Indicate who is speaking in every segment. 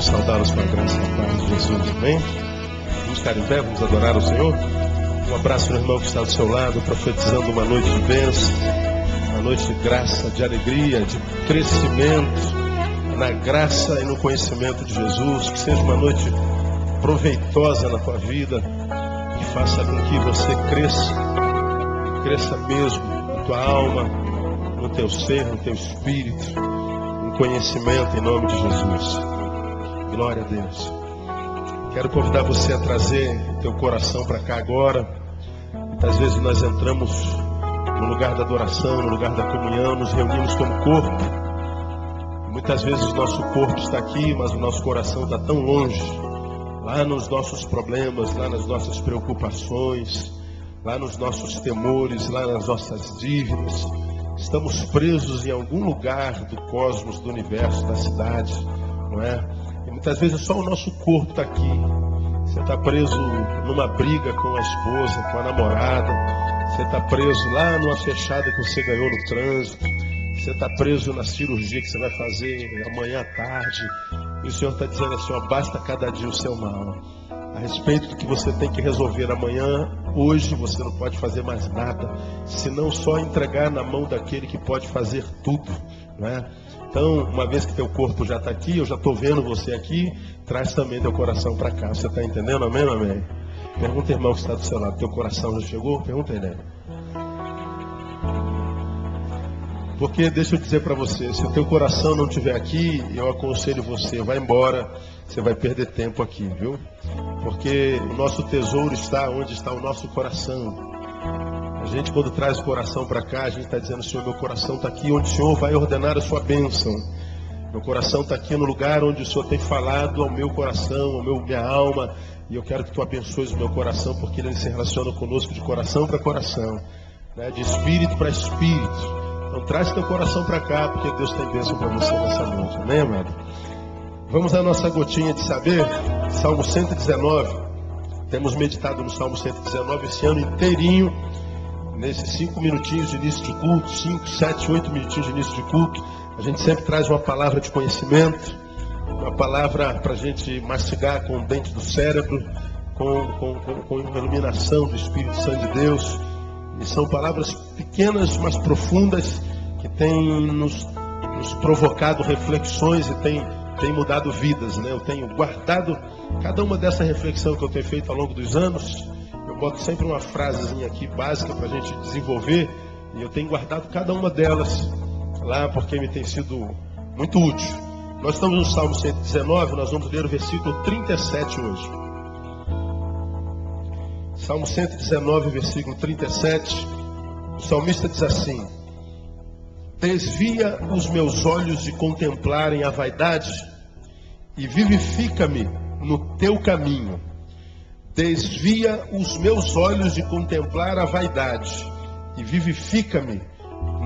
Speaker 1: Vamos saudá-los com a graça e a paz de Jesus, amém? Vamos ficar em pé, vamos adorar o Senhor. Um abraço no irmão que está do seu lado, profetizando uma noite de bênção, uma noite de graça, de alegria, de crescimento na graça e no conhecimento de Jesus. Que seja uma noite proveitosa na tua vida, que faça com que você cresça mesmo na tua alma, no teu ser, no teu espírito, no conhecimento em nome de Jesus. Glória a Deus. Quero convidar você a trazer o teu coração para cá agora. Muitas vezes nós entramos no lugar da adoração, no lugar da comunhão, nos reunimos como corpo. Muitas vezes o nosso corpo está aqui, mas o nosso coração está tão longe. Lá nos nossos problemas, lá nas nossas preocupações, lá nos nossos temores, lá nas nossas dívidas. Estamos presos em algum lugar do cosmos, do universo, da cidade, não é? E muitas vezes só o nosso corpo está aqui. Você está preso numa briga com a esposa, com a namorada. Você está preso lá numa fechada que você ganhou no trânsito. Você está preso na cirurgia que você vai fazer amanhã à tarde. E o Senhor está dizendo assim, ó, basta cada dia o seu mal. A respeito do que você tem que resolver amanhã, hoje você não pode fazer mais nada, senão só entregar na mão daquele que pode fazer tudo, não é? Então, uma vez que teu corpo já está aqui, eu já estou vendo você aqui, traz também teu coração para cá. Você está entendendo? Amém, amém? Pergunta, irmão, que está do seu lado, teu coração já chegou? Pergunta ele. Porque deixa eu dizer para você, se o teu coração não estiver aqui, eu aconselho você, vai embora, você vai perder tempo aqui, viu? Porque o nosso tesouro está onde está o nosso coração. A gente, quando traz o coração para cá, a gente está dizendo, Senhor, meu coração está aqui onde o Senhor vai ordenar a sua bênção. Meu coração está aqui no lugar onde o Senhor tem falado ao meu coração, minha alma, e eu quero que tu abençoes o meu coração, porque ele se relaciona conosco de coração para coração, né? De espírito para espírito. Então traz teu coração para cá, porque Deus tem bênção para você nessa noite, amém, amado? Vamos à nossa gotinha de saber, Salmo 119. Temos meditado no Salmo 119 esse ano inteirinho, nesses 5 minutinhos de início de culto, 5, 7, 8 minutinhos de início de culto. A gente sempre traz uma palavra de conhecimento, uma palavra para a gente mastigar com o dente do cérebro, com iluminação do Espírito Santo de Deus. E são palavras pequenas, mas profundas, que têm nos provocado reflexões e têm mudado vidas, né? Eu tenho guardado cada uma dessa reflexão que eu tenho feito ao longo dos anos. Eu boto sempre uma frasezinha aqui básica para a gente desenvolver, e eu tenho guardado cada uma delas lá porque me tem sido muito útil. Nós estamos no Salmo 119, nós vamos ler o versículo 37 hoje. Salmo 119, versículo 37, o salmista diz assim: desvia os meus olhos de contemplarem a vaidade e vivifica-me no teu caminho. Desvia os meus olhos de contemplar a vaidade e vivifica-me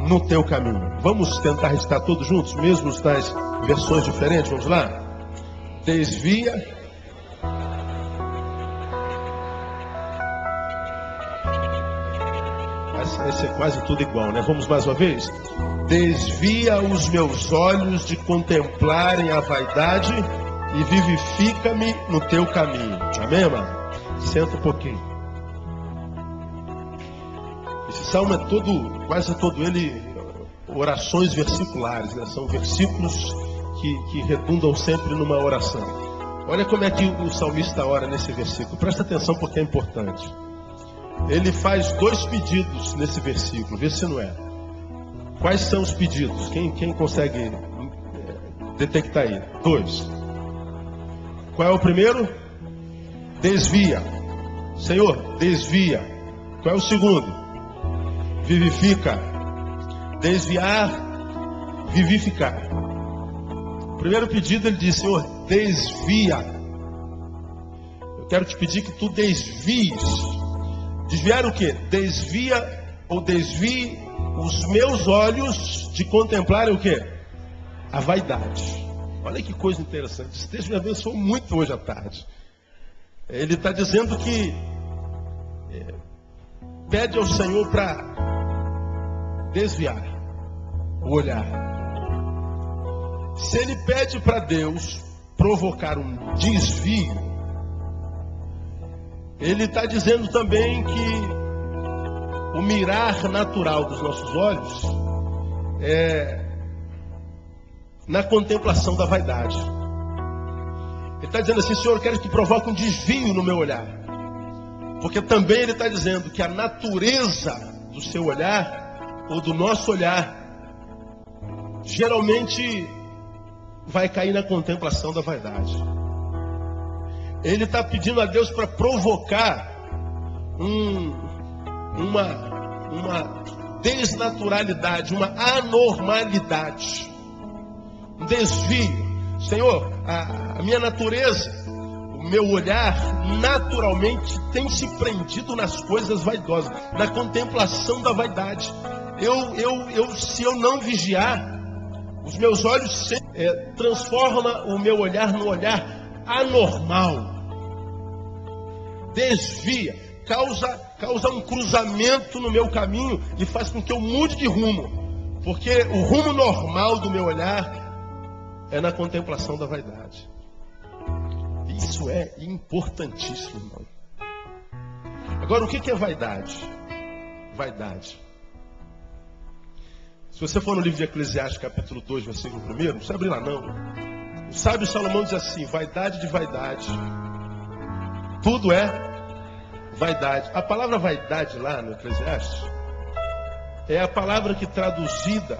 Speaker 1: no teu caminho. Vamos tentar recitar todos juntos, mesmo nas versões diferentes, vamos lá? Desvia. Vai ser quase tudo igual, né? Vamos mais uma vez? Desvia os meus olhos de contemplarem a vaidade e vivifica-me no teu caminho. Amém, amado? Senta um pouquinho. Esse salmo é quase todo ele, orações versiculares, né? São versículos que redundam sempre numa oração. Olha como é que o salmista ora nesse versículo. Presta atenção porque é importante. Ele faz 2 pedidos nesse versículo, vê se não é. Quais são os pedidos? Quem consegue detectar aí? 2. Qual é o primeiro? Desvia. Senhor, desvia. Qual é o segundo? Vivifica. Desviar, vivificar. O primeiro pedido ele diz, Senhor, desvia. Eu quero te pedir que tu desvies. Desviar o quê? Desvia ou desvie os meus olhos de contemplarem o quê? A vaidade. Olha que coisa interessante. Esse texto me abençoou muito hoje à tarde. Ele está dizendo que pede ao Senhor para desviar o olhar. Se ele pede para Deus provocar um desvio, ele está dizendo também que o mirar natural dos nossos olhos é na contemplação da vaidade. Ele está dizendo assim: Senhor, eu quero que provoque um desvio no meu olhar. Porque também ele está dizendo que a natureza do seu olhar, ou do nosso olhar, geralmente vai cair na contemplação da vaidade. Ele está pedindo a Deus para provocar uma desnaturalidade, uma anormalidade, um desvio. Senhor, a minha natureza, o meu olhar naturalmente tem se prendido nas coisas vaidosas, na contemplação da vaidade. Se eu não vigiar, os meus olhos transformam o meu olhar num olhar anormal. Desvia, causa um cruzamento no meu caminho e faz com que eu mude de rumo. Porque o rumo normal do meu olhar é na contemplação da vaidade. Isso é importantíssimo, irmão. Agora, o que é vaidade? Vaidade. Se você for no livro de Eclesiastes, capítulo 2, versículo 1, não precisa abrir lá não. O sábio Salomão diz assim: vaidade de vaidade, tudo é vaidade. A palavra vaidade lá no Eclesiastes é a palavra que, traduzida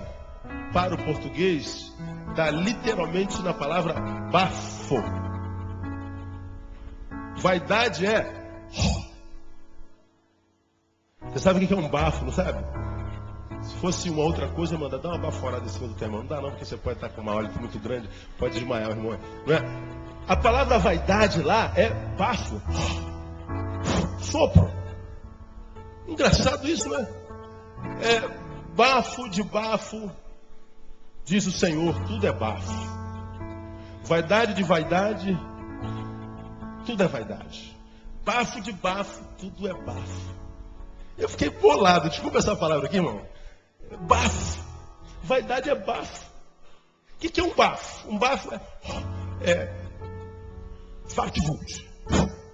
Speaker 1: para o português, dá literalmente na palavra bafo. Vaidade é... Você sabe o que é um bafo, não sabe? Se fosse uma outra coisa, manda dar uma baforada em cima do teu irmão. Não dá não, porque você pode estar com uma hálito muito grande, pode desmaiar o irmão. Não é? A palavra vaidade lá é bafo. Sopro. Engraçado isso, né? É bafo de bafo, diz o Senhor, tudo é bafo. Vaidade de vaidade, tudo é vaidade. Bafo de bafo, tudo é bafo. Eu fiquei bolado, desculpa essa palavra aqui, irmão. Bafo. Vaidade é bafo. O que é um bafo? Um bafo é fartvult.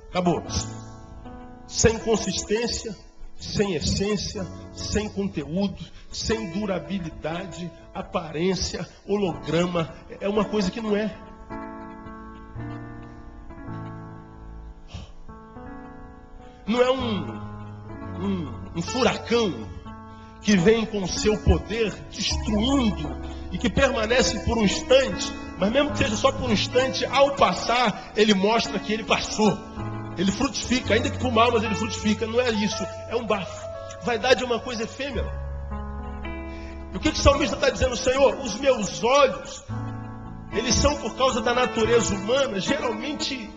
Speaker 1: Acabou. Sem consistência, sem essência, sem conteúdo, sem durabilidade, aparência, holograma. É uma coisa que não é. Não é um furacão que vem com o seu poder destruindo e que permanece por um instante, mas mesmo que seja só por um instante, ao passar, ele mostra que ele passou. Ele frutifica, ainda que por mal, mas ele frutifica. Não é isso, é um bafo. Vaidade é uma coisa efêmera. E o que o salmista está dizendo? Senhor, os meus olhos, eles são, por causa da natureza humana, geralmente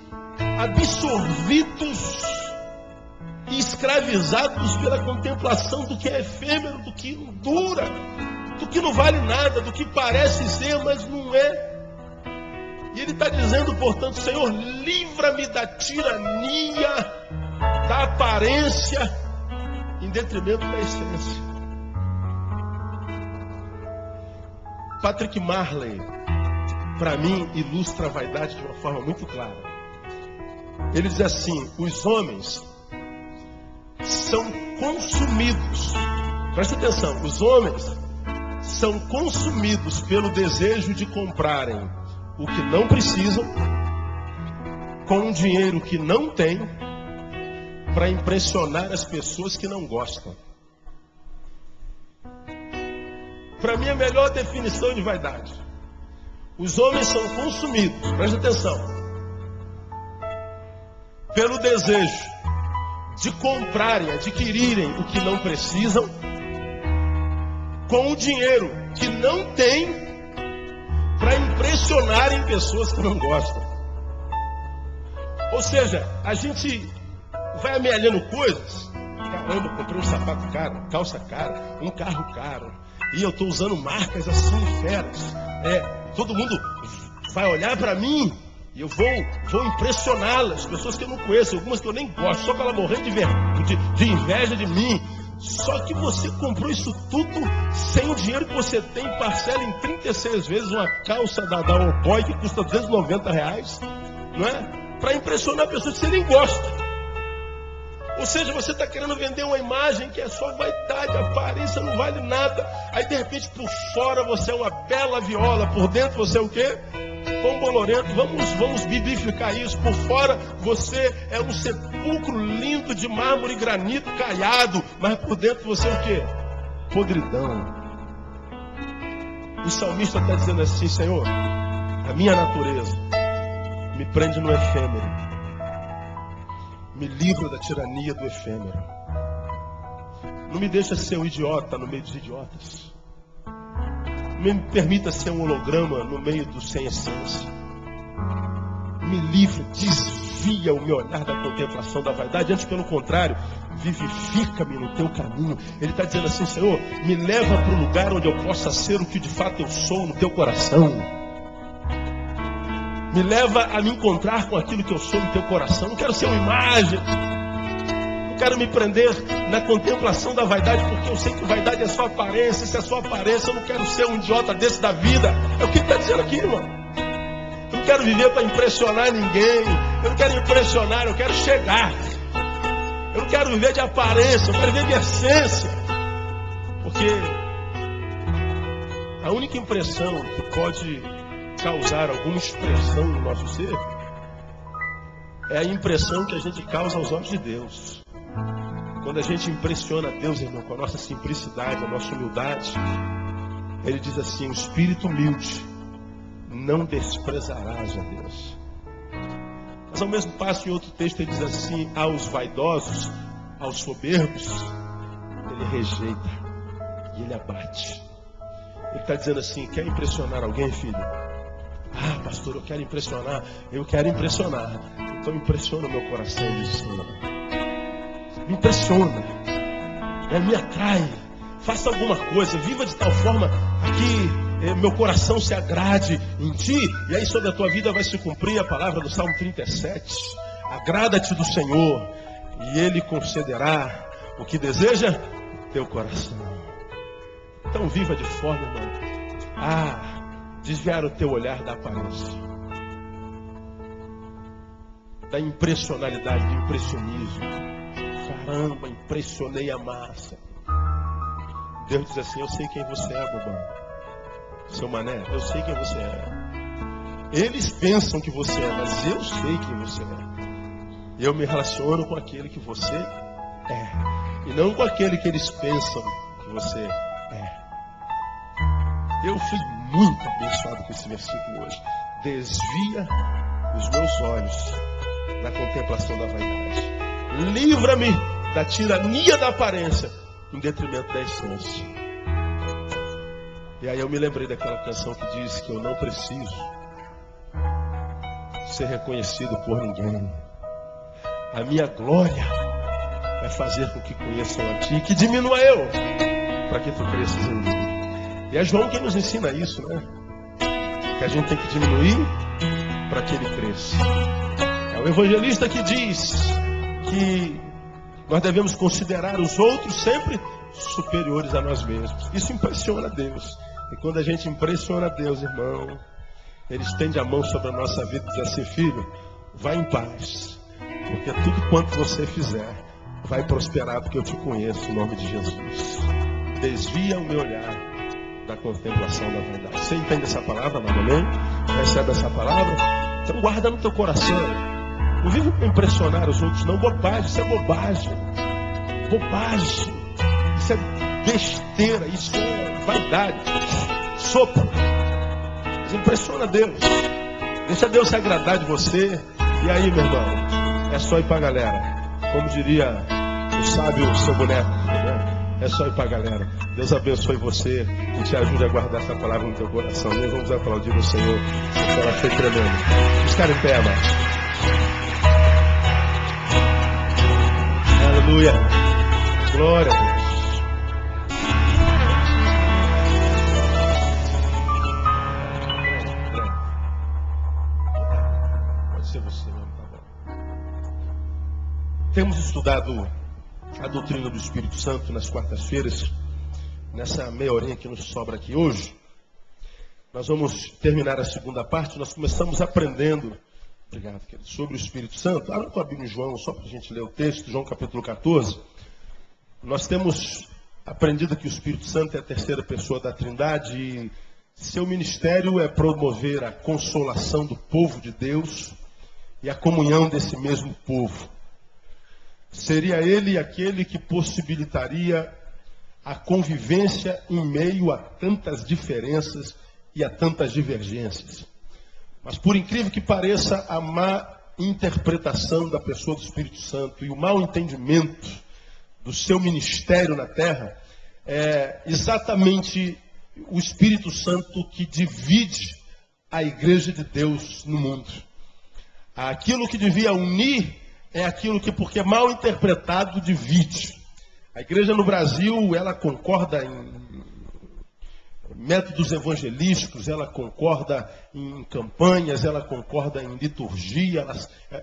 Speaker 1: absorvidos e escravizados pela contemplação do que é efêmero, do que não dura, do que não vale nada, do que parece ser, mas não é. E ele está dizendo, portanto, Senhor, livra-me da tirania, da aparência, em detrimento da essência. Patrick Marley, para mim, ilustra a vaidade de uma forma muito clara. Ele diz assim: os homens são consumidos, presta atenção, os homens são consumidos pelo desejo de comprarem o que não precisam, com um dinheiro que não tem, para impressionar as pessoas que não gostam. Para mim, a melhor definição de vaidade: os homens são consumidos, presta atenção, pelo desejo de comprarem, adquirirem o que não precisam, com o dinheiro que não tem, para impressionarem pessoas que não gostam. Ou seja, a gente vai amealhando coisas. Caramba, comprei um sapato caro, calça cara, um carro caro, e eu estou usando marcas assim feras. Todo mundo vai olhar para mim e eu vou impressioná-las, pessoas que eu não conheço, algumas que eu nem gosto, só para ela morrer de inveja de mim. Só que você comprou isso tudo sem o dinheiro que você tem, parcela em 36 vezes uma calça da Oboy que custa R$290, não é? Para impressionar a pessoa que você nem gosta. Ou seja, você está querendo vender uma imagem que é só vaidade, aparência não vale nada. Aí de repente por fora você é uma bela viola, por dentro você é o quê? Pão bolorento. Vamos biblificar isso. Por fora você é um sepulcro lindo de mármore e granito caiado, mas por dentro você é o quê? Podridão. O salmista está dizendo assim: Senhor, a minha natureza me prende no efêmero. Me livra da tirania do efêmero. Não me deixa ser um idiota no meio dos idiotas. Não me permita ser um holograma no meio do sem essência. Me livra, desvia o meu olhar da contemplação da vaidade. Antes, pelo contrário, vivifica-me no teu caminho. Ele está dizendo assim: Senhor, me leva para o lugar onde eu possa ser o que de fato eu sou no teu coração. Me leva a me encontrar com aquilo que eu sou no teu coração. Não quero ser uma imagem. Não quero me prender na contemplação da vaidade, porque eu sei que vaidade é só aparência. Se é só aparência, eu não quero ser um idiota desse da vida. É o que ele está dizendo aqui, irmão. Eu não quero viver para impressionar ninguém. Eu não quero impressionar, eu quero chegar. Eu não quero viver de aparência, eu quero viver de essência. Porque a única impressão que pode causar alguma expressão no nosso ser é a impressão que a gente causa aos olhos de Deus. Quando a gente impressiona Deus, irmão, com a nossa simplicidade, a nossa humildade, Ele diz assim: o espírito humilde não desprezarás a Deus. Mas ao mesmo passo, em outro texto, ele diz assim: aos vaidosos, aos soberbos, Ele rejeita e Ele abate. Ele está dizendo assim: quer impressionar alguém, filho? Ah, pastor, eu quero impressionar. Eu quero impressionar. Então impressiona o meu coração de cima. Me impressiona. Me atrai. Faça alguma coisa. Viva de tal forma que meu coração se agrade em ti. E aí sobre a tua vida vai se cumprir a palavra do Salmo 37. Agrada-te do Senhor e Ele concederá o que deseja teu coração. Então viva de forma, irmão, desviar o teu olhar da aparência, da impressionalidade, do impressionismo. Caramba, impressionei a massa. Deus diz assim: eu sei quem você é, bobão. Seu mané, eu sei quem você é. Eles pensam que você é, mas eu sei quem você é. Eu me relaciono com aquele que você é, e não com aquele que eles pensam que você é. Eu fui muito abençoado com esse versículo hoje. Desvia os meus olhos da contemplação da vaidade. Livra-me da tirania da aparência em detrimento da essência. E aí eu me lembrei daquela canção que diz que eu não preciso ser reconhecido por ninguém. A minha glória vai fazer com que conheçam a ti e que diminua eu, para que tu cresças em mim. E é João quem nos ensina isso, né? Que a gente tem que diminuir para que ele cresça. É o evangelista que diz que nós devemos considerar os outros sempre superiores a nós mesmos. Isso impressiona Deus. E quando a gente impressiona Deus, irmão, Ele estende a mão sobre a nossa vida e diz assim: filho, vai em paz, porque tudo quanto você fizer vai prosperar, porque eu te conheço, em nome de Jesus. Desvia o meu olhar da contemplação da verdade. Você entende essa palavra, amém? Recebe essa palavra? Então guarda no teu coração. Não vive para impressionar os outros, não. Bobagem, isso é bobagem. Bobagem. Isso é besteira, isso é vaidade. Sopro. Mas impressiona Deus. Deixa Deus se agradar de você. E aí, meu irmão, é só ir para a galera. Como diria o sábio seu boneco, né? É só ir para a galera. Deus abençoe você e te ajude a guardar essa palavra no teu coração. Nós vamos aplaudir o Senhor. Ela foi tremenda. Ficar em pé, amados. Aleluia. Glória a Deus. Pode ser você mesmo, tá bom. Temos estudado a doutrina do Espírito Santo nas quartas-feiras, nessa meia horinha que nos sobra aqui hoje. Nós vamos terminar a segunda parte. Nós começamos aprendendo, obrigado, querido, sobre o Espírito Santo. Abra tua Bíblia em João, só para a gente ler o texto, João capítulo 14. Nós temos aprendido que o Espírito Santo é a terceira pessoa da Trindade e seu ministério é promover a consolação do povo de Deus e a comunhão desse mesmo povo. Seria ele aquele que possibilitaria a convivência em meio a tantas diferenças e a tantas divergências. Mas por incrível que pareça, a má interpretação da pessoa do Espírito Santo e o mau entendimento do seu ministério na terra é exatamente o Espírito Santo que divide a igreja de Deus no mundo. Aquilo que devia unir é aquilo que, porque é mal interpretado, divide. A igreja no Brasil, ela concorda em métodos evangelísticos, ela concorda em campanhas, ela concorda em liturgia,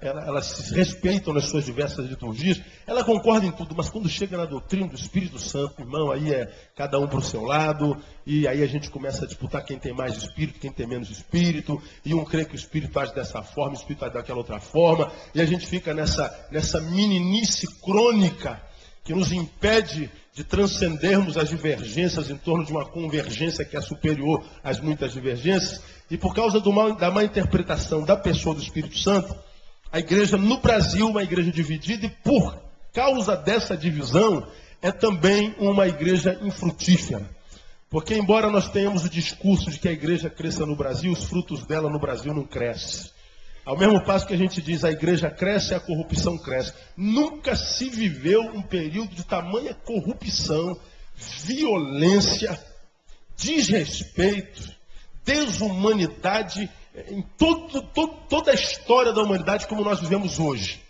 Speaker 1: elas se respeitam nas suas diversas liturgias, ela concorda em tudo, mas quando chega na doutrina do Espírito Santo, irmão, aí é cada um para o seu lado, e aí a gente começa a disputar quem tem mais espírito, quem tem menos espírito, e um crê que o espírito age dessa forma, o espírito age daquela outra forma, e a gente fica nessa meninice crônica que nos impede de transcendermos as divergências em torno de uma convergência que é superior às muitas divergências. E por causa da má interpretação da pessoa do Espírito Santo, a igreja no Brasil é uma igreja dividida, e por causa dessa divisão, é também uma igreja infrutífera. Porque embora nós tenhamos o discurso de que a igreja cresça no Brasil, os frutos dela no Brasil não crescem. Ao mesmo passo que a gente diz, a igreja cresce, a corrupção cresce. Nunca se viveu um período de tamanha corrupção, violência, desrespeito, desumanidade em toda a história da humanidade como nós vivemos hoje.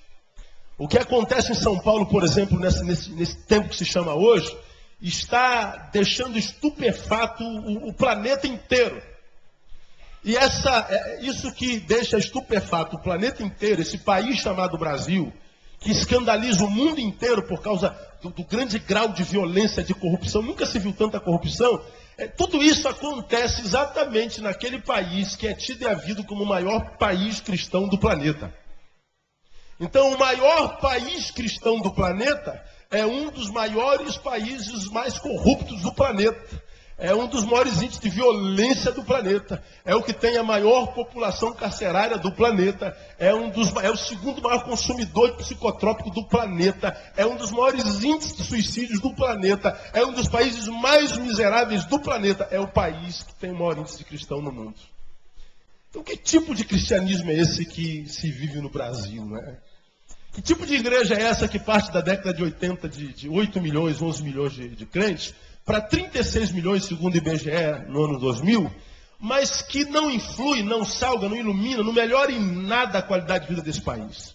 Speaker 1: O que acontece em São Paulo, por exemplo, nesse tempo que se chama hoje, está deixando estupefato o planeta inteiro. E isso que deixa estupefato o planeta inteiro, esse país chamado Brasil, que escandaliza o mundo inteiro por causa do grande grau de violência, de corrupção, nunca se viu tanta corrupção, tudo isso acontece exatamente naquele país que é tido e havido como o maior país cristão do planeta. Então, o maior país cristão do planeta é um dos maiores países mais corruptos do planeta. É um dos maiores índices de violência do planeta. É o que tem a maior população carcerária do planeta. É o segundo maior consumidor de psicotrópico do planeta. É um dos maiores índices de suicídios do planeta. É um dos países mais miseráveis do planeta. É o país que tem o maior índice de cristão no mundo. Então, que tipo de cristianismo é esse que se vive no Brasil, né? Que tipo de igreja é essa que parte da década de 80 de 8 milhões, 11 milhões de crentes, para 36 milhões, segundo o IBGE, no ano 2000, mas que não influi, não salga, não ilumina, não melhora em nada a qualidade de vida desse país?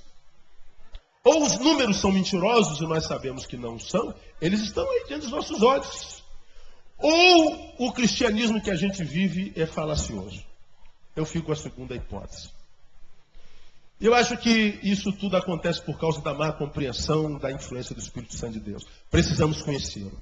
Speaker 1: Ou os números são mentirosos, e nós sabemos que não são, eles estão aí diante dos nossos olhos. Ou o cristianismo que a gente vive é falacioso. Eu fico com a segunda hipótese. Eu acho que isso tudo acontece por causa da má compreensão da influência do Espírito Santo de Deus. Precisamos conhecê-lo.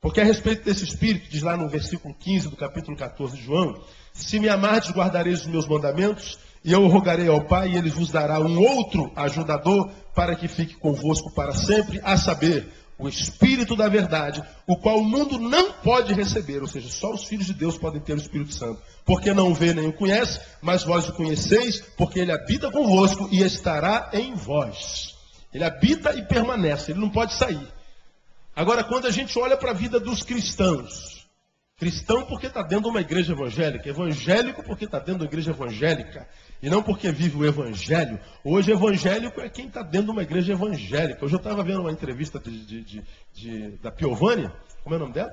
Speaker 1: Porque a respeito desse Espírito, diz lá no versículo 15 do capítulo 14 de João, se me amardes, guardareis os meus mandamentos, e eu rogarei ao Pai, e ele vos dará um outro ajudador, para que fique convosco para sempre, a saber, o Espírito da verdade, o qual o mundo não pode receber, ou seja, só os filhos de Deus podem ter o Espírito Santo, porque não o vê nem o conhece, mas vós o conheceis, porque ele habita convosco e estará em vós. Ele habita e permanece, ele não pode sair. Agora, quando a gente olha para a vida dos cristãos, cristão porque está dentro de uma igreja evangélica, evangélico porque está dentro de uma igreja evangélica, e não porque vive o evangelho. Hoje, evangélico é quem está dentro de uma igreja evangélica. Hoje eu estava vendo uma entrevista da Piovani, como é o nome dela?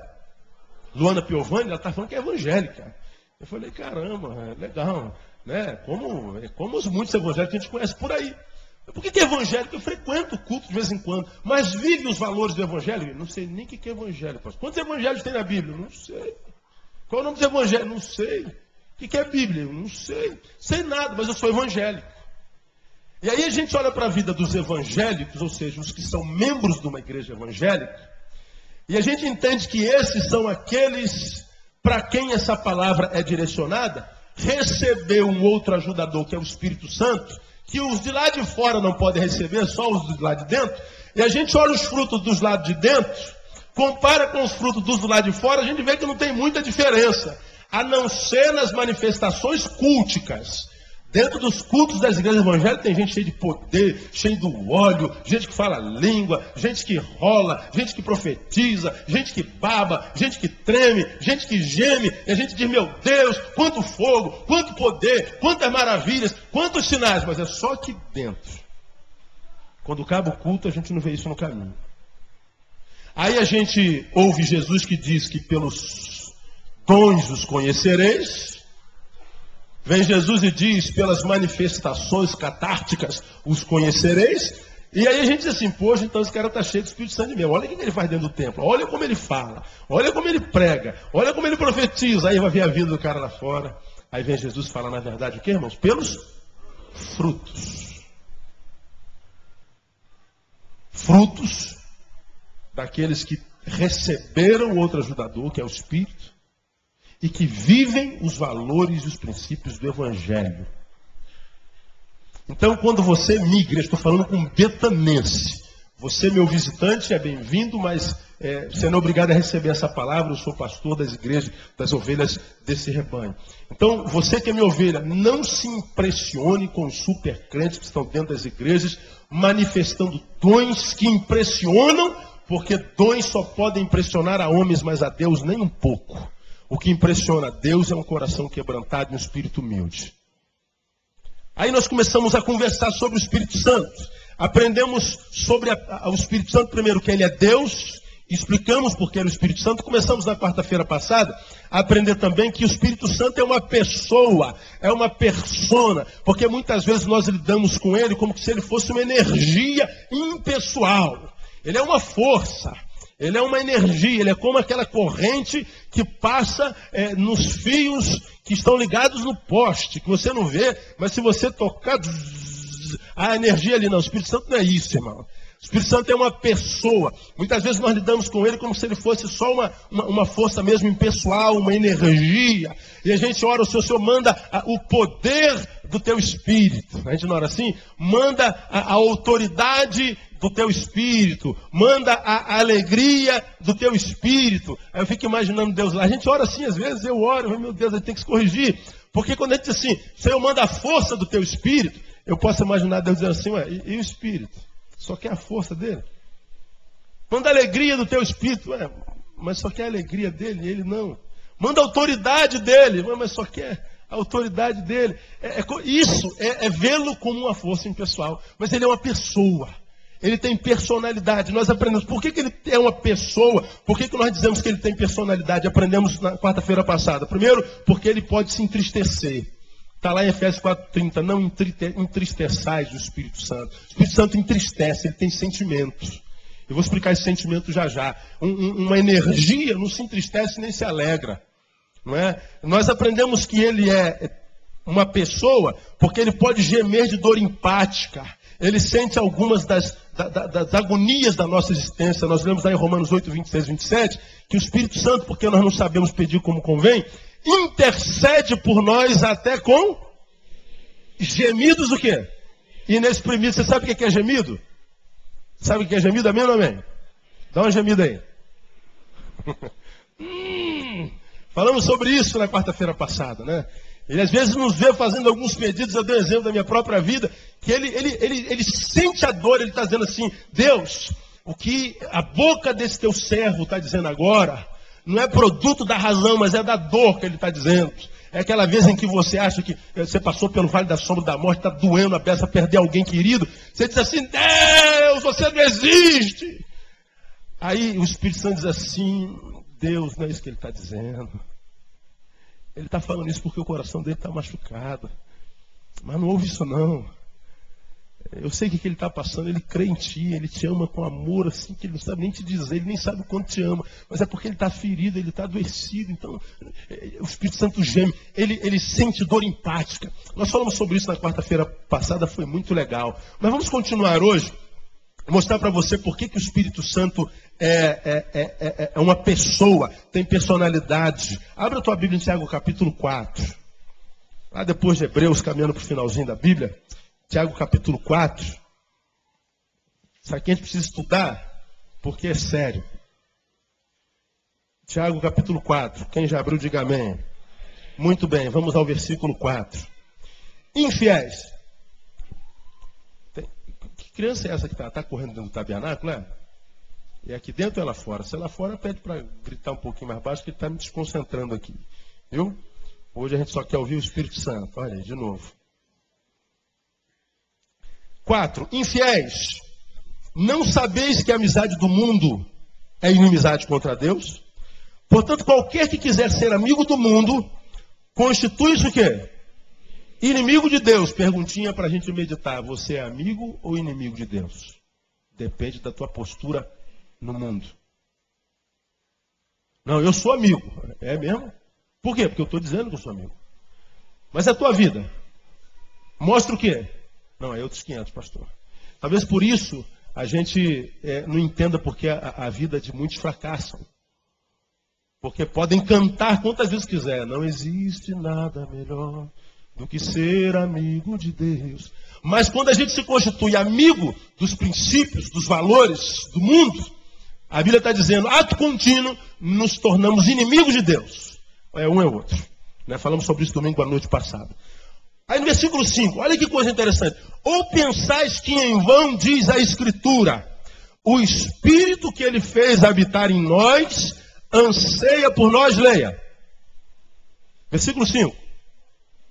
Speaker 1: Luana Piovani, ela está falando que é evangélica. Eu falei, caramba, legal, né? Como os muitos evangélicos que a gente conhece por aí. Por que é evangélico? Eu frequento o culto de vez em quando, mas vive os valores do evangelho? Não sei nem o que é evangelho. Quantos evangelhos tem na Bíblia? Não sei. Qual é o nome dos evangelhos? Não sei. O que é Bíblia? Não sei. Sei nada, mas eu sou evangélico. E aí a gente olha para a vida dos evangélicos, ou seja, os que são membros de uma igreja evangélica, e a gente entende que esses são aqueles para quem essa palavra é direcionada, receber um outro ajudador, que é o Espírito Santo, que os de lá de fora não podem receber, só os de lá de dentro. E a gente olha os frutos dos lados de dentro, compara com os frutos dos do lado de fora, a gente vê que não tem muita diferença, a não ser nas manifestações culticas. Dentro dos cultos das igrejas evangélicas tem gente cheia de poder, cheia do óleo, gente que fala língua, gente que rola, gente que profetiza, gente que baba, gente que treme, gente que geme, e a gente diz, meu Deus, quanto fogo, quanto poder, quantas maravilhas, quantos sinais, mas é só aqui dentro. Quando acaba o culto, a gente não vê isso no caminho. Aí a gente ouve Jesus que diz que pelos dons os conhecereis. Vem Jesus e diz, pelas manifestações catárticas os conhecereis. E aí a gente diz assim, poxa, então esse cara está cheio do Espírito Santo mesmo. Olha o que ele faz dentro do templo, olha como ele fala, olha como ele prega, olha como ele profetiza. Aí vai ver a vida do cara lá fora. Aí vem Jesus e fala, na verdade, o que, irmãos? Pelos frutos. Frutos daqueles que receberam outro ajudador, que é o Espírito, e que vivem os valores e os princípios do Evangelho. Então, quando você migra, estou falando com um betanense, você, meu visitante, é bem-vindo, mas você não é obrigado a receber essa palavra, eu sou pastor das igrejas, das ovelhas desse rebanho. Então, você que é minha ovelha, não se impressione com os super crentes que estão dentro das igrejas, manifestando dons que impressionam, porque dons só podem impressionar a homens, mas a Deus nem um pouco. O que impressiona a Deus é um coração quebrantado e um espírito humilde. Aí nós começamos a conversar sobre o Espírito Santo. Aprendemos sobre o Espírito Santo, primeiro, que ele é Deus. Explicamos porque era o Espírito Santo. Começamos na quarta-feira passada a aprender também que o Espírito Santo é uma pessoa, é uma persona. Porque muitas vezes nós lidamos com ele como se ele fosse uma energia impessoal. Ele é uma força. Ele é uma energia, ele é como aquela corrente que passa nos fios que estão ligados no poste, que você não vê, mas se você tocar, a energia ali não. O Espírito Santo não é isso, irmão. O Espírito Santo é uma pessoa. Muitas vezes nós lidamos com ele como se ele fosse só uma força mesmo impessoal, uma energia. E a gente ora, o Senhor manda o poder do teu Espírito. A gente não ora assim? Manda a autoridade do teu Espírito, manda a alegria do teu Espírito. Aí eu fico imaginando Deus lá. A gente ora assim, às vezes eu oro, meu Deus, a gente tem que se corrigir. Porque quando a gente diz assim, Senhor, manda a força do teu Espírito, eu posso imaginar Deus dizendo assim, ué, e o Espírito? Só quer a força dele? Manda a alegria do teu Espírito, ué, mas só quer a alegria dele, ele não. Manda a autoridade dele, mas só quer a autoridade dele. Isso é vê-lo como uma força impessoal, mas ele é uma pessoa. Ele tem personalidade. Nós aprendemos. Por que ele é uma pessoa? Por que nós dizemos que ele tem personalidade? Aprendemos na quarta-feira passada. Primeiro, porque ele pode se entristecer. Está lá em Efésios 4:30. Não entristeçais o Espírito Santo. O Espírito Santo entristece, ele tem sentimentos. Eu vou explicar esse sentimento já já. Uma energia não se entristece nem se alegra. Não é? Nós aprendemos que ele é uma pessoa porque ele pode gemer de dor empática. Ele sente algumas das agonias da nossa existência. Nós lemos lá em Romanos 8, 26, 27, que o Espírito Santo, porque nós não sabemos pedir como convém, intercede por nós até com gemidos o quê? Inexprimidos. Você sabe o que é gemido? Sabe o que é gemido? Amém ou não amém? Dá uma gemida aí. Falamos sobre isso na quarta-feira passada, né? Ele às vezes nos vê fazendo alguns pedidos. Eu dei um exemplo da minha própria vida, que ele sente a dor, ele está dizendo assim, Deus, o que a boca desse teu servo está dizendo agora, não é produto da razão, mas é da dor que ele está dizendo. É aquela vez em que você acha que você passou pelo vale da sombra da morte, está doendo a beça, perder alguém querido, você diz assim, Deus, você não existe. Aí o Espírito Santo diz assim, Deus, não é isso que ele está dizendo. Ele está falando isso porque o coração dele está machucado. Mas não ouve isso não. Eu sei o que ele está passando, ele crê em ti, ele te ama com amor, assim, que ele não sabe nem te dizer, ele nem sabe o quanto te ama, mas é porque ele está ferido, ele está adoecido, então o Espírito Santo geme, ele sente dor empática. Nós falamos sobre isso na quarta-feira passada, foi muito legal. Mas vamos continuar hoje, mostrar para você por que o Espírito Santo é uma pessoa, tem personalidade. Abra a tua Bíblia em Tiago capítulo 4, lá depois de Hebreus, caminhando para o finalzinho da Bíblia. Tiago capítulo 4, isso aqui a gente precisa estudar, porque é sério. Tiago capítulo 4, quem já abriu, diga amém. Muito bem, vamos ao versículo 4. Infiéis. Que criança é essa que está correndo dentro do tabernáculo, é? É aqui dentro ou é lá fora? Se é lá fora, pede para gritar um pouquinho mais baixo, que ele está me desconcentrando aqui. Viu? Hoje a gente só quer ouvir o Espírito Santo. Olha aí, de novo. 4. Infiéis, não sabeis que a amizade do mundo é inimizade contra Deus? Portanto, qualquer que quiser ser amigo do mundo, constitui-se o quê? Inimigo de Deus. Perguntinha para a gente meditar. Você é amigo ou inimigo de Deus? Depende da tua postura no mundo. Não, eu sou amigo. É mesmo? Por quê? Porque eu estou dizendo que eu sou amigo. Mas a tua vida mostra o quê? Não, é outros 500, pastor. Talvez por isso a gente não entenda porque a vida de muitos fracassam. Porque podem cantar quantas vezes quiser. Não existe nada melhor do que ser amigo de Deus. Mas quando a gente se constitui amigo dos princípios, dos valores do mundo, a Bíblia está dizendo, ato contínuo, nos tornamos inimigos de Deus. Um é o outro. Falamos sobre isso domingo à noite passada. Aí no versículo 5, olha que coisa interessante. Ou pensais que em vão diz a Escritura, o Espírito que ele fez habitar em nós, anseia por nós, leia. Versículo 5.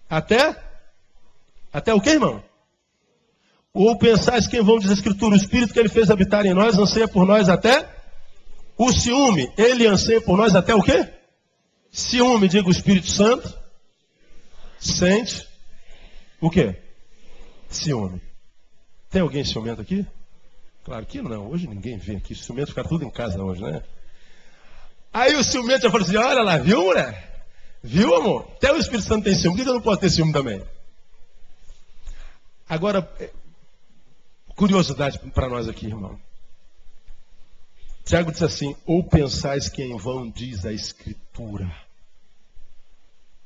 Speaker 1: Até o que, irmão? Ou pensais que em vão diz a Escritura, o Espírito que ele fez habitar em nós, anseia por nós até o ciúme. Ele anseia por nós até o quê? Ciúme, diga o Espírito Santo. Sente. O quê? Ciúme. Tem alguém ciumento aqui? Claro que não. Hoje ninguém vem aqui. Ciumento fica tudo em casa hoje, né? Aí o ciumento já falou assim, olha lá, viu, mulher? Viu, amor? Até o Espírito Santo tem ciúme. Por que eu não posso ter ciúme também? Agora, curiosidade para nós aqui, irmão. Tiago diz assim, ou pensais que em vão diz a Escritura.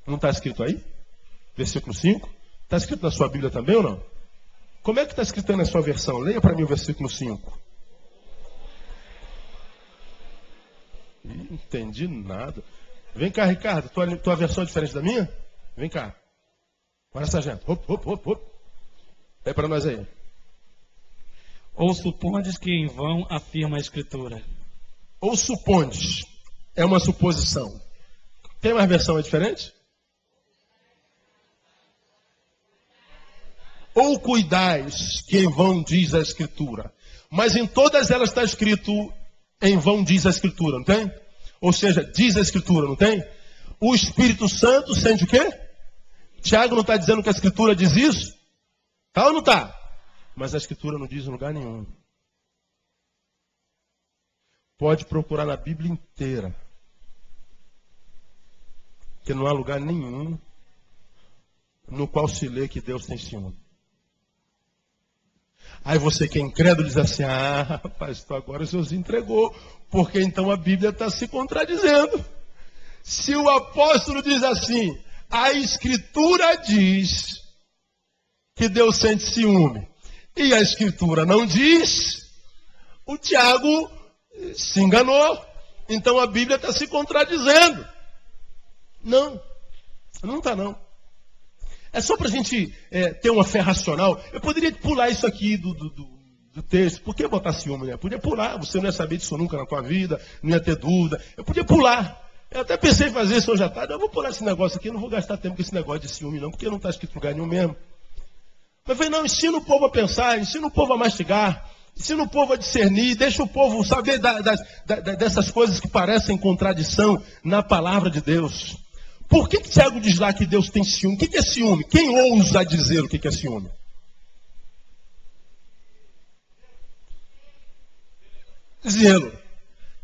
Speaker 1: Não está escrito aí? Versículo 5. Está escrito na sua Bíblia também ou não? Como é que está escrito aí na sua versão? Leia para mim o versículo 5. Não entendi nada. Vem cá, Ricardo. Tua versão é diferente da minha? Vem cá. Bora, sargento. Lê para nós aí.
Speaker 2: Ou supondes que em vão afirma a Escritura?
Speaker 1: Ou supondes. É uma suposição. Tem mais versão diferente? Ou cuidais que em vão diz a Escritura. Mas em todas elas está escrito em vão diz a Escritura, não tem? Ou seja, diz a Escritura, não tem? O Espírito Santo sente o quê? Tiago não está dizendo que a Escritura diz isso? Tá ou não está? Mas a Escritura não diz em lugar nenhum. Pode procurar na Bíblia inteira. Que não há lugar nenhum no qual se lê que Deus tem ciúme. Aí você que é incrédulo diz assim, pastor, agora o senhor se entregou, porque então a Bíblia está se contradizendo. Se o apóstolo diz assim, a Escritura diz que Deus sente ciúme, e a Escritura não diz, o Tiago se enganou, então a Bíblia está se contradizendo. Não está não. É só para a gente ter uma fé racional. Eu poderia pular isso aqui do texto. Por que botar ciúme, né? Eu podia pular. Você não ia saber disso nunca na tua vida. Não ia ter dúvida. Eu podia pular. Eu até pensei em fazer isso hoje à tarde. Eu vou pular esse negócio aqui. Eu não vou gastar tempo com esse negócio de ciúme não. Porque não está escrito em lugar nenhum mesmo. Mas eu falei, não, ensina o povo a pensar. Ensina o povo a mastigar. Ensina o povo a discernir. Deixa o povo saber dessas coisas que parecem contradição na palavra de Deus. Por que Tiago diz lá que Deus tem ciúme? O que é ciúme? Quem ousa dizer o que é ciúme? Zelo.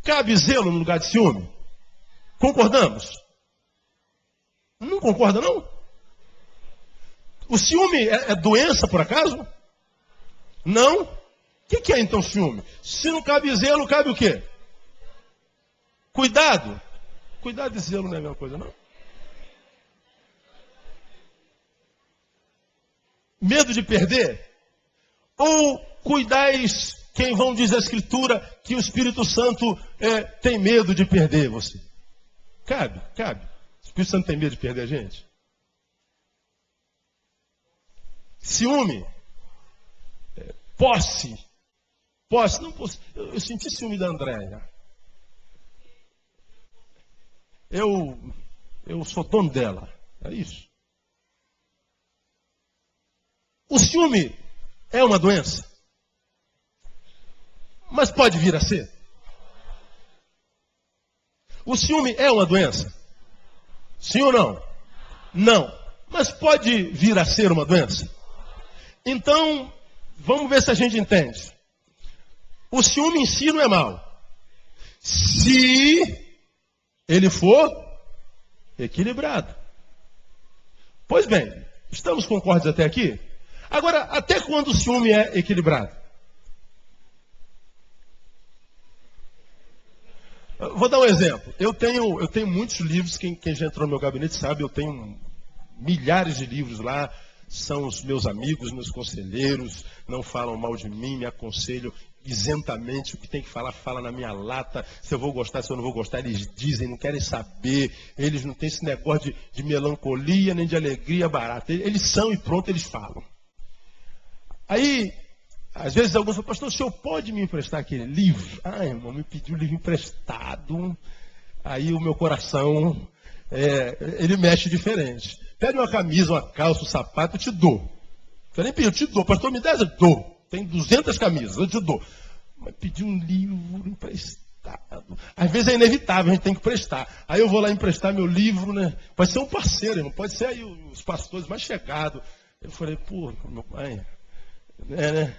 Speaker 1: Cabe zelo no lugar de ciúme? Concordamos? Não concorda, não? O ciúme é doença, por acaso? Não? O que é então ciúme? Se não cabe zelo, cabe o quê? Cuidado. Cuidado e zelo não é a mesma coisa, não? Medo de perder? Ou cuidais, quem vão dizer a Escritura, que o Espírito Santo tem medo de perder você? Cabe. O Espírito Santo tem medo de perder a gente? Ciúme? Posse? Não, eu senti ciúme da Andréia. Eu sou dono dela. É isso. O ciúme é uma doença? Mas pode vir a ser? O ciúme é uma doença? Sim ou não? Não. Mas pode vir a ser uma doença? Então, vamos ver se a gente entende. O ciúme em si não é mau. Se ele for equilibrado. Pois bem, estamos concordes até aqui? Agora, até quando o ciúme é equilibrado? Vou dar um exemplo. Eu tenho muitos livros, quem já entrou no meu gabinete sabe, eu tenho milhares de livros lá, são os meus amigos, meus conselheiros, não falam mal de mim, me aconselham isentamente, o que tem que falar, fala na minha lata, se eu vou gostar, se eu não vou gostar, eles dizem, não querem saber, eles não têm esse negócio de melancolia, nem de alegria barata, eles são e pronto, eles falam. Aí, às vezes alguns falam, pastor, o senhor pode me emprestar aquele livro? Ah, irmão, me pediu o livro emprestado, aí o meu coração, ele mexe diferente. Pede uma camisa, uma calça, um sapato, eu te dou. Você nem pediu, eu te dou. Pastor, me dá, eu dou. Tem 200 camisas, eu te dou. Mas pedir um livro emprestado. Às vezes é inevitável, a gente tem que prestar. Aí eu vou lá emprestar meu livro, né? Pode ser um parceiro, irmão. Pode ser aí os pastores mais chegados. Eu falei, pô, meu pai, né?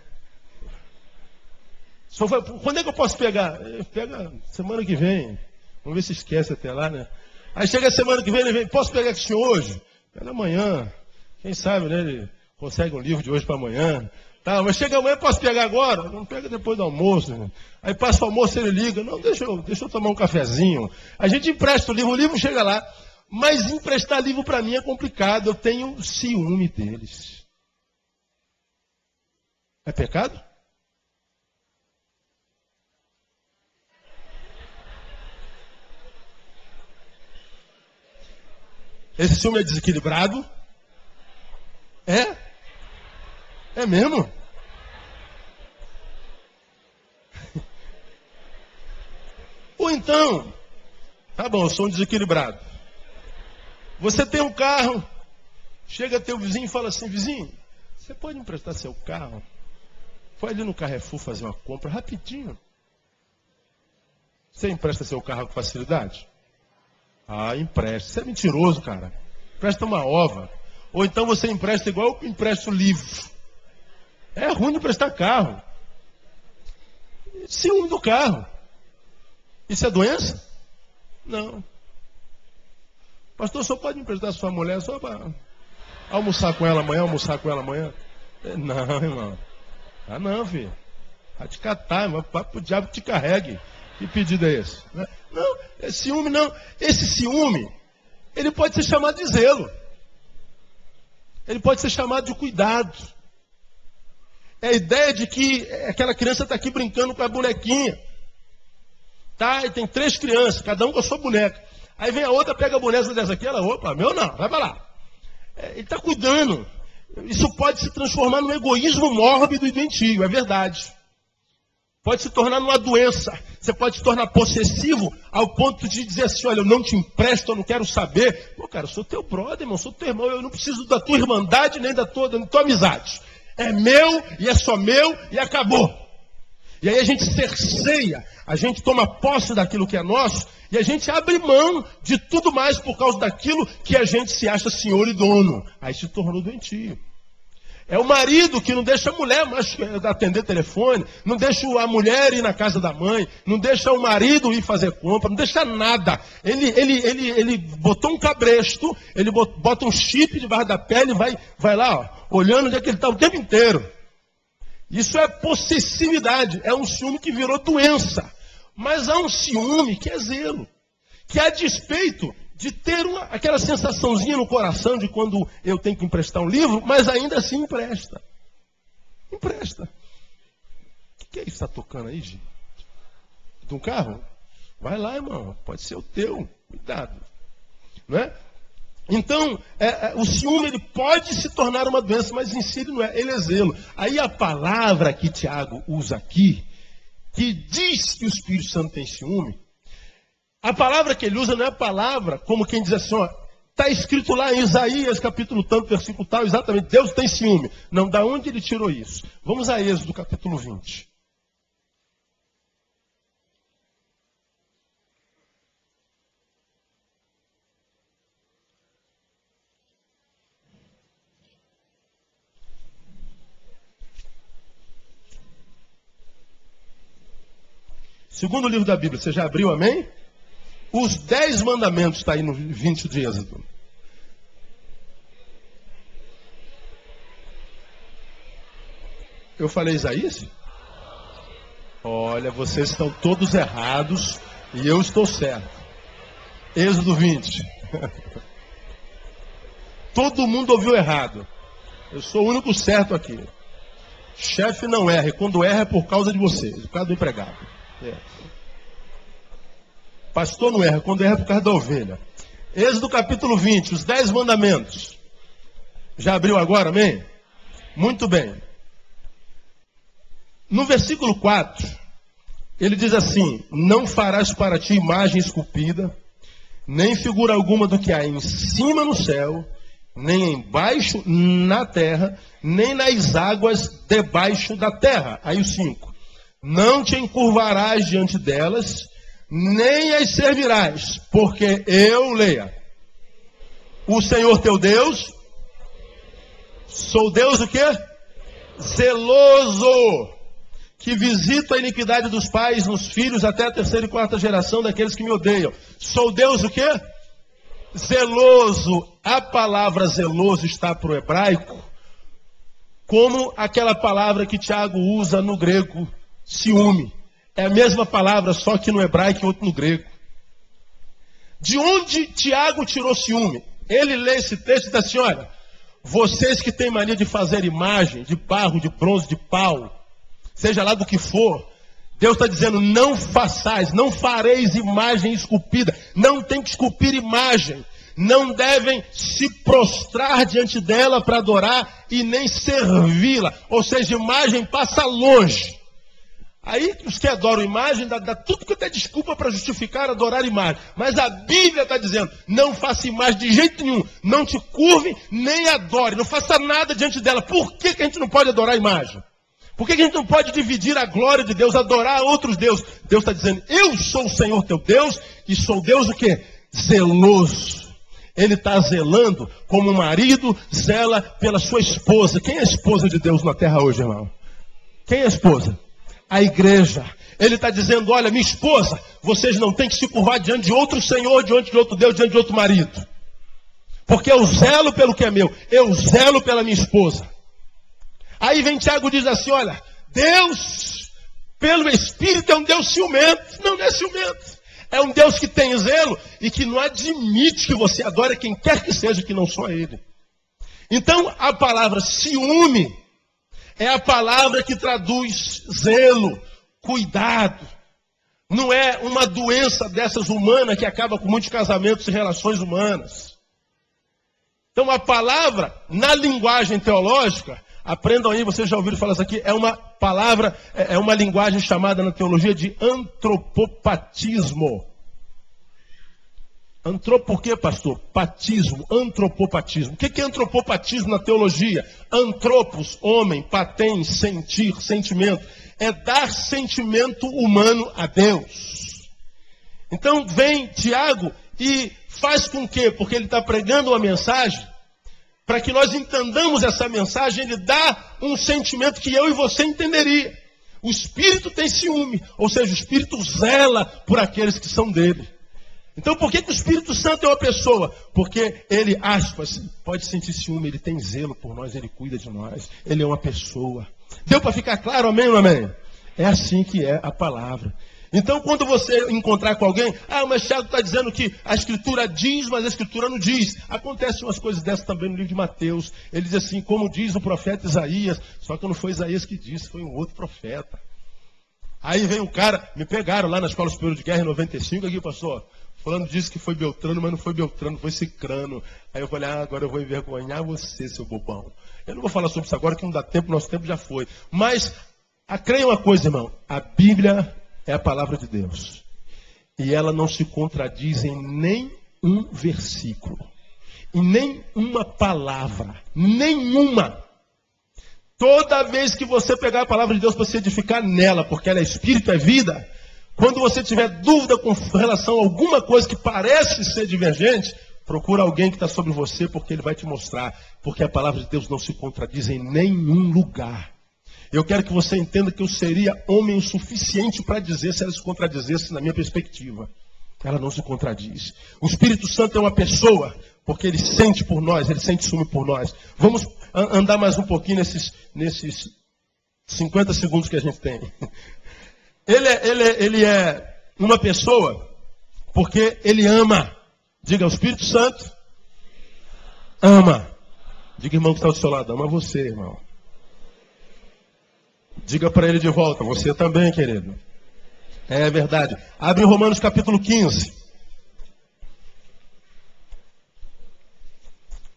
Speaker 1: Só foi, quando é que eu posso pegar? Pega semana que vem. Vamos ver se esquece até lá, né? Aí chega a semana que vem, ele vem, posso pegar com o senhor hoje? Pega amanhã. Quem sabe, né? Ele consegue um livro de hoje para amanhã. Tá, mas chega amanhã, posso pegar agora? Não pega depois do almoço. Né? Aí passa o almoço, ele liga. Não, deixa eu tomar um cafezinho. A gente empresta o livro chega lá. Mas emprestar livro para mim é complicado. Eu tenho ciúme deles. É pecado? Esse ciúme é desequilibrado? É mesmo? Ou então, tá bom, eu sou um desequilibrado. Você tem um carro, chega teu vizinho e fala assim, vizinho, você pode emprestar seu carro? Foi ali no Carrefour fazer uma compra rapidinho. Você empresta seu carro com facilidade? Ah, empresta. Você é mentiroso, cara. Empresta uma ova. Ou então você empresta igual eu empresto livro. É ruim de emprestar carro. Ciúme do carro. Isso é doença? Não. Pastor, só pode emprestar sua mulher só para almoçar com ela amanhã? Não, irmão. Ah, não, filho. Vai te catar, irmão. Vai pro diabo que te carregue. Que pedido é esse? Não, é ciúme não. Esse ciúme, ele pode ser chamado de zelo. Ele pode ser chamado de cuidado. É a ideia de que aquela criança está aqui brincando com a bonequinha. Tá? E tem 3 crianças, cada um com a sua boneca. Aí vem a outra, pega a boneca dessa aqui, ela, opa, meu não, vai para lá. Ele está cuidando. Isso pode se transformar num egoísmo mórbido e doentio, é verdade. Pode se tornar numa doença. Você pode se tornar possessivo ao ponto de dizer assim, olha, eu não te empresto, eu não quero saber. Pô, cara, eu sou teu brother, irmão, sou teu irmão, eu não preciso da tua irmandade nem da tua amizade. É meu e é só meu e acabou. E aí a gente cerceia, a gente toma posse daquilo que é nosso e a gente abre mão de tudo mais por causa daquilo que a gente se acha senhor e dono. Aí se tornou doentio. É o marido que não deixa a mulher mais atender telefone, não deixa a mulher ir na casa da mãe, não deixa o marido ir fazer compra, não deixa nada. Ele botou um cabresto, ele bota um chip debaixo da pele e vai lá, ó, olhando onde é que ele está o tempo inteiro. Isso é possessividade, é um ciúme que virou doença. Mas há um ciúme que é zelo, que a despeito de ter aquela sensaçãozinha no coração de quando eu tenho que emprestar um livro, mas ainda assim empresta. Empresta. O que é isso que está tocando aí, gente? De um carro? Vai lá, irmão. Pode ser o teu. Cuidado. Não é? Então, o ciúme ele pode se tornar uma doença, mas em si ele não é. Ele é zelo. Aí a palavra que Tiago usa aqui, que diz que o Espírito Santo tem ciúme, a palavra que ele usa não é a palavra como quem diz assim, ó, está escrito lá em Isaías, capítulo tanto, versículo tal, exatamente, Deus tem ciúme. Não, da onde ele tirou isso? Vamos a Êxodo, capítulo 20. Segundo livro da Bíblia, você já abriu, amém? Os 10 mandamentos está aí no 20 de Êxodo. Eu falei Isaías? Olha, vocês estão todos errados e eu estou certo. Êxodo 20. Todo mundo ouviu errado. Eu sou o único certo aqui. Chefe não erra, e quando erra é por causa de vocês, por causa do empregado. Pastor não erra, quando erra é por causa da ovelha. Êxodo capítulo 20, os 10 mandamentos. Já abriu agora, amém? Muito bem. No versículo 4, ele diz assim: não farás para ti imagem esculpida, nem figura alguma do que há em cima no céu, nem embaixo na terra, nem nas águas debaixo da terra. Aí o 5. Não te encurvarás diante delas, nem as servirás, porque eu, leia, o Senhor teu Deus, sou Deus o quê? Zeloso, que visito a iniquidade dos pais nos filhos até a 3ª e 4ª geração daqueles que me odeiam. Sou Deus o quê? Zeloso. A palavra zeloso está para o hebraico como aquela palavra que Tiago usa no grego, ciúme. É a mesma palavra, só que no hebraico e outro no grego. De onde Tiago tirou ciúme? Ele lê esse texto e diz assim, olha, vocês que têm mania de fazer imagem, de barro, de bronze, de pau, seja lá do que for, Deus está dizendo, não façais, não fareis imagem esculpida, não tem que esculpir imagem, não devem se prostrar diante dela para adorar e nem servi-la, ou seja, imagem passa longe. Aí os que adoram imagem, dá tudo que é desculpa para justificar adorar imagem. Mas a Bíblia está dizendo, não faça imagem de jeito nenhum. Não te curve, nem adore. Não faça nada diante dela. Por que a gente não pode adorar imagem? Por que a gente não pode dividir a glória de Deus, adorar outros deuses? Deus está dizendo, eu sou o Senhor teu Deus, e sou Deus o quê? Zeloso. Ele está zelando como o marido zela pela sua esposa. Quem é a esposa de Deus na terra hoje, irmão? Quem é a esposa? A igreja. Ele está dizendo, olha, minha esposa, vocês não têm que se curvar diante de outro Senhor, diante de outro Deus, diante de outro marido. Porque eu zelo pelo que é meu. Eu zelo pela minha esposa. Aí vem Tiago e diz assim, olha, Deus, pelo Espírito, é um Deus ciumento. Não é ciumento. É um Deus que tem zelo e que não admite que você adore quem quer que seja, que não só Ele. Então, a palavra ciúme é a palavra que traduz zelo, cuidado. Não é uma doença dessas humanas que acaba com muitos casamentos e relações humanas. Então a palavra, na linguagem teológica, aprendam aí, vocês já ouviram falar isso aqui, é uma palavra, é uma linguagem chamada na teologia de antropopatismo. Por quê, pastor? Patismo, antropopatismo. O que é antropopatismo na teologia? Antropos, homem, patem, sentir, sentimento. É dar sentimento humano a Deus. Então vem Tiago e faz com que, porque ele está pregando uma mensagem para que nós entendamos essa mensagem, ele dá um sentimento que eu e você entenderia. O Espírito tem ciúme, ou seja, o Espírito zela por aqueles que são dele. Então por que o Espírito Santo é uma pessoa? Porque ele, aspas, pode sentir ciúme, ele tem zelo por nós, ele cuida de nós, ele é uma pessoa. Deu para ficar claro, amém ou amém? É assim que é a palavra. Então quando você encontrar com alguém, mas Tiago está dizendo que a Escritura diz, mas a Escritura não diz. Acontecem umas coisas dessas também no livro de Mateus. Ele diz assim, como diz o profeta Isaías, só que não foi Isaías que disse, foi um outro profeta. Aí vem um cara, me pegaram lá na Escola Superior de Guerra em 95, aqui pastor, falando disso que foi Beltrano, mas não foi Beltrano, foi Cicrano. Aí eu falei, agora eu vou envergonhar você, seu bobão. Eu não vou falar sobre isso agora, que não dá tempo, nosso tempo já foi. Mas, creia uma coisa, irmão, a Bíblia é a palavra de Deus. E ela não se contradiz em nem um versículo, em nem uma palavra, nenhuma. Toda vez que você pegar a palavra de Deus para se edificar nela, porque ela é espírito, é vida, quando você tiver dúvida com relação a alguma coisa que parece ser divergente, procura alguém que está sobre você, porque ele vai te mostrar. Porque a palavra de Deus não se contradiz em nenhum lugar. Eu quero que você entenda que eu seria homem o suficiente para dizer se ela se contradizesse na minha perspectiva. Ela não se contradiz. O Espírito Santo é uma pessoa, porque ele sente por nós, ele sente ciúme por nós. Vamos andar mais um pouquinho nesses 50 segundos que a gente tem. Ele é uma pessoa porque ele ama. Diga, o Espírito Santo ama. Diga, irmão que está do seu lado, ama você, irmão. Diga para ele de volta, você também, querido. É verdade. Abre Romanos capítulo 15.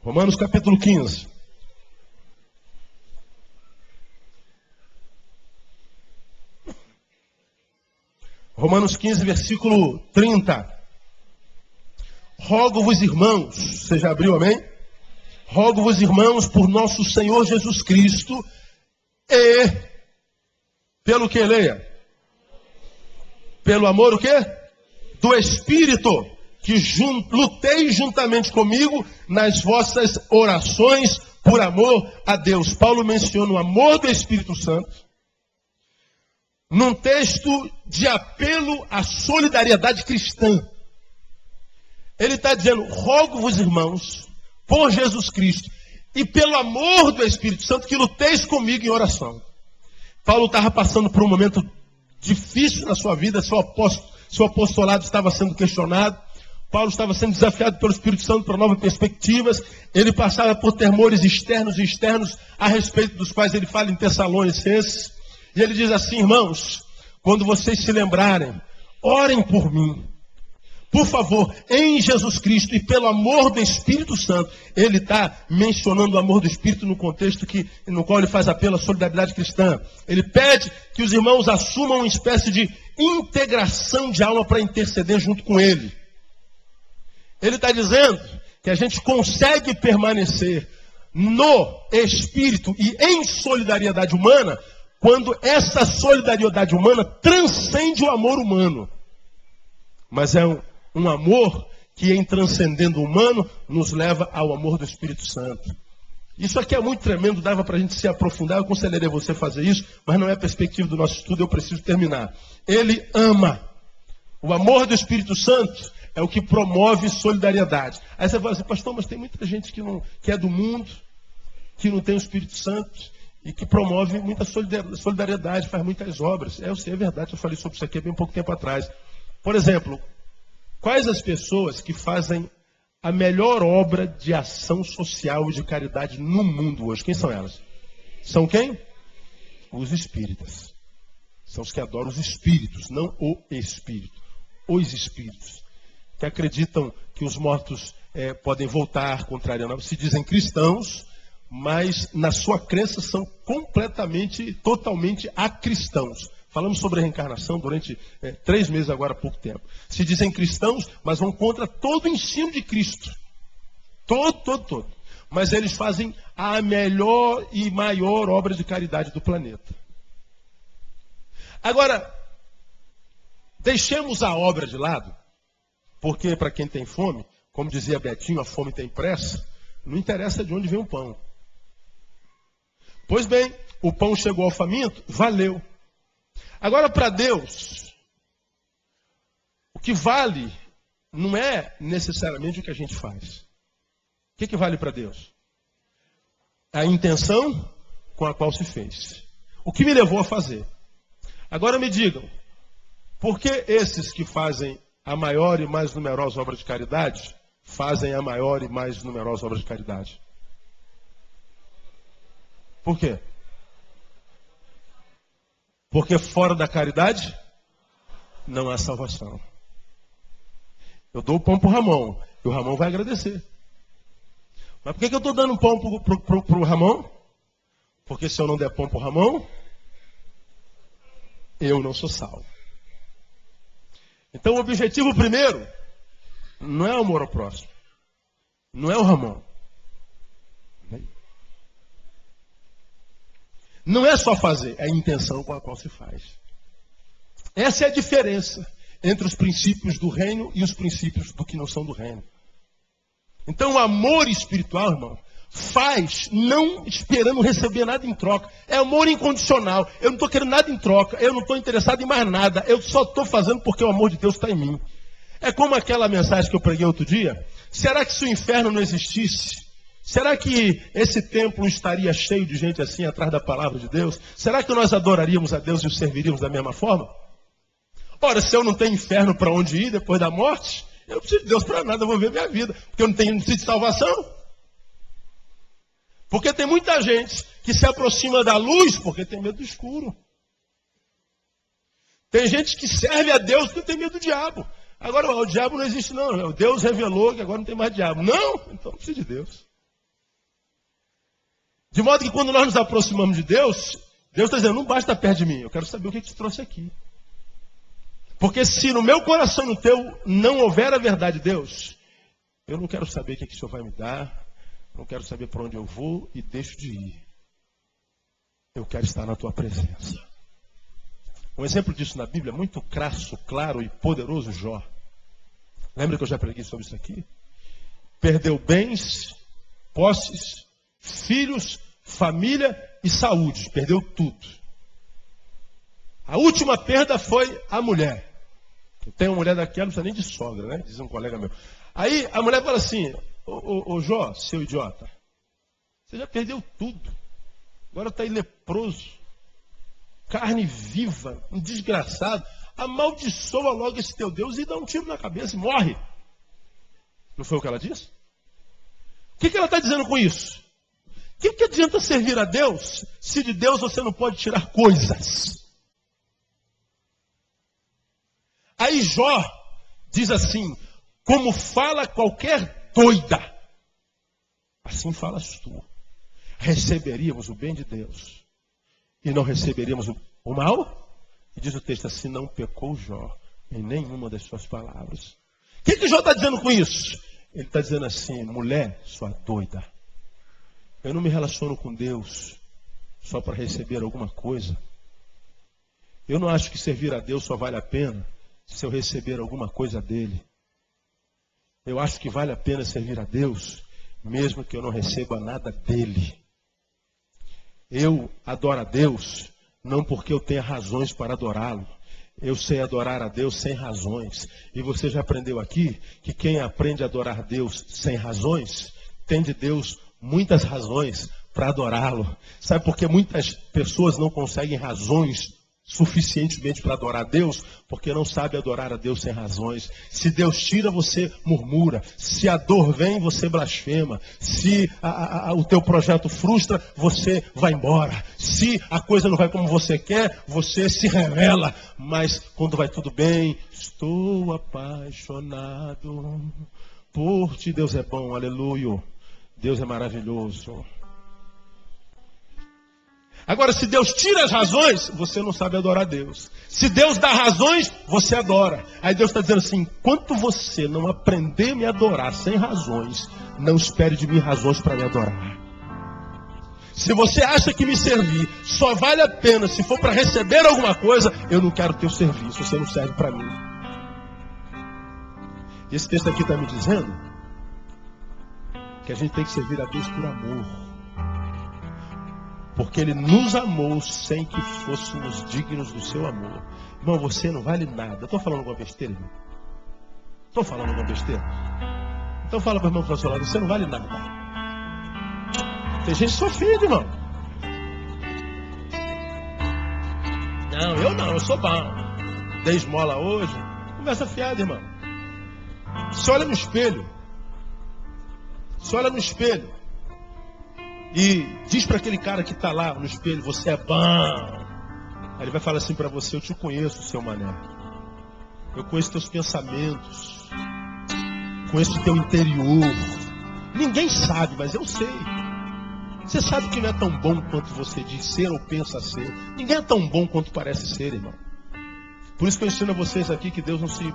Speaker 1: Romanos capítulo 15. Romanos 15, versículo 30. Rogo-vos, irmãos, você já abriu, amém? Rogo-vos, irmãos, por nosso Senhor Jesus Cristo e pelo que leia? Pelo amor o quê? Do Espírito, que luteis juntamente comigo nas vossas orações por amor a Deus. Paulo menciona o amor do Espírito Santo num texto de apelo à solidariedade cristã. Ele está dizendo, rogo-vos, irmãos, por Jesus Cristo e pelo amor do Espírito Santo, que luteis comigo em oração. Paulo estava passando por um momento difícil na sua vida, seu apostolado estava sendo questionado, Paulo estava sendo desafiado pelo Espírito Santo para novas perspectivas, ele passava por temores externos e externos, a respeito dos quais ele fala em Tessalonicenses, e ele diz assim, irmãos, quando vocês se lembrarem, orem por mim, por favor, em Jesus Cristo e pelo amor do Espírito Santo. Ele está mencionando o amor do Espírito no contexto no qual ele faz apelo à solidariedade cristã. Ele pede que os irmãos assumam uma espécie de integração de alma para interceder junto com ele. Ele está dizendo que a gente consegue permanecer no Espírito e em solidariedade humana quando essa solidariedade humana transcende o amor humano. Mas é um amor que, em transcendendo o humano, nos leva ao amor do Espírito Santo. Isso aqui é muito tremendo, dava para a gente se aprofundar, eu aconselharia você a fazer isso, mas não é a perspectiva do nosso estudo, eu preciso terminar. Ele ama. O amor do Espírito Santo é o que promove solidariedade. Aí você fala assim, pastor, mas tem muita gente que é do mundo, que não tem o Espírito Santo, e que promove muita solidariedade, faz muitas obras. Eu sei, é verdade, eu falei sobre isso aqui há bem pouco tempo atrás. Por exemplo, quais as pessoas que fazem a melhor obra de ação social e de caridade no mundo hoje? Quem são elas? São quem? Os espíritas. São os que adoram os espíritos, não o espírito. Os espíritos. Que acreditam que os mortos podem voltar, contrariando. Se dizem cristãos, mas na sua crença são totalmente acristãos. Falamos sobre a reencarnação durante 3 meses agora há pouco tempo. Se dizem cristãos, mas vão contra todo o ensino de Cristo. Todo. Mas eles fazem a melhor e maior obra de caridade do planeta. Agora, deixemos a obra de lado, porque para quem tem fome, como dizia Betinho, a fome tem pressa. Não interessa de onde vem o pão. Pois bem, o pão chegou ao faminto, valeu. Agora, para Deus, o que vale não é necessariamente o que a gente faz. O que vale para Deus? A intenção com a qual se fez. O que me levou a fazer? Agora me digam, por que esses que fazem a maior e mais numerosa obra de caridade fazem a maior e mais numerosa obra de caridade? Por quê? Porque fora da caridade não há salvação. Eu dou o pão para o Ramon, e o Ramon vai agradecer. Mas por que eu estou dando pão para o Ramon? Porque se eu não der pão para o Ramon, eu não sou salvo. Então o objetivo primeiro não é o amor ao próximo. Não é o Ramon. Não é só fazer, é a intenção com a qual se faz. Essa é a diferença entre os princípios do reino e os princípios do que não são do reino. Então o amor espiritual, irmão, faz não esperando receber nada em troca. É amor incondicional. Eu não estou querendo nada em troca. Eu não estou interessado em mais nada. Eu só estou fazendo porque o amor de Deus está em mim. É como aquela mensagem que eu preguei outro dia. Será que se o inferno não existisse, será que esse templo estaria cheio de gente assim atrás da palavra de Deus? Será que nós adoraríamos a Deus e o serviríamos da mesma forma? Ora, se eu não tenho inferno para onde ir depois da morte, eu não preciso de Deus para nada, eu vou ver minha vida. Porque eu não preciso de salvação. Porque tem muita gente que se aproxima da luz porque tem medo do escuro. Tem gente que serve a Deus porque tem medo do diabo. Agora, o diabo não existe não. Deus revelou que agora não tem mais diabo. Não, então não precisa de Deus. De modo que quando nós nos aproximamos de Deus, Deus está dizendo, não basta perto de mim, eu quero saber o que te trouxe aqui. Porque se no meu coração e no teu não houver a verdade de Deus, eu não quero saber o que o Senhor vai me dar, não quero saber para onde eu vou e deixo de ir. Eu quero estar na tua presença. Um exemplo disso na Bíblia, muito crasso, claro e poderoso, Jó. Lembra que eu já preguei sobre isso aqui? Perdeu bens, posses, filhos, família e saúde. Perdeu tudo. A última perda foi a mulher. Eu tenho uma mulher daquela, não precisa nem de sogra, né? Diz um colega meu. Aí a mulher fala assim, ô Jó, seu idiota, você já perdeu tudo. Agora está aí leproso, carne viva, um desgraçado. Amaldiçoa logo esse teu Deus e dá um tiro na cabeça e morre. Não foi o que ela disse? O que ela está dizendo com isso? O que adianta servir a Deus se de Deus você não pode tirar coisas? Aí Jó diz assim, como fala qualquer doida, assim falas tu. Receberíamos o bem de Deus e não receberíamos o mal? E diz o texto assim, não pecou Jó em nenhuma das suas palavras. O que Jó está dizendo com isso? Ele está dizendo assim, mulher, sua doida, eu não me relaciono com Deus só para receber alguma coisa. Eu não acho que servir a Deus só vale a pena se eu receber alguma coisa dele. Eu acho que vale a pena servir a Deus, mesmo que eu não receba nada dele. Eu adoro a Deus, não porque eu tenha razões para adorá-lo. Eu sei adorar a Deus sem razões. E você já aprendeu aqui que quem aprende a adorar a Deus sem razões, tem de Deus muitas razões para adorá-lo. Sabe por que muitas pessoas não conseguem razões suficientemente para adorar a Deus? Porque não sabe adorar a Deus sem razões. Se Deus tira, você murmura. Se a dor vem, você blasfema. Se o teu projeto frustra, você vai embora. Se a coisa não vai como você quer, você se revela. Mas quando vai tudo bem, estou apaixonado por ti. Deus é bom, aleluia. Deus é maravilhoso. Agora, se Deus tira as razões, você não sabe adorar a Deus. Se Deus dá razões, você adora. Aí Deus está dizendo assim, enquanto você não aprender a me adorar sem razões, não espere de mim razões para me adorar. Se você acha que me servir só vale a pena se for para receber alguma coisa, eu não quero teu serviço, você não serve para mim. Esse texto aqui está me dizendo que a gente tem que servir a Deus por amor. Porque Ele nos amou sem que fôssemos dignos do seu amor. Irmão, você não vale nada. Estou falando alguma besteira, irmão? Estou falando alguma besteira? Então fala para o irmão que está ao seu lado, você não vale nada. Tem gente sofrida, irmão. Não, eu sou bom. Dei esmola hoje. Conversa fiada, irmão. Você olha no espelho. Você olha no espelho. E diz para aquele cara que está lá no espelho, você é bom. Aí ele vai falar assim para você, eu te conheço, seu mané. Eu conheço teus pensamentos. Conheço o teu interior. Ninguém sabe, mas eu sei. Você sabe que não é tão bom quanto você diz ser ou pensa ser. Ninguém é tão bom quanto parece ser, irmão. Por isso que eu ensino a vocês aqui que Deus não se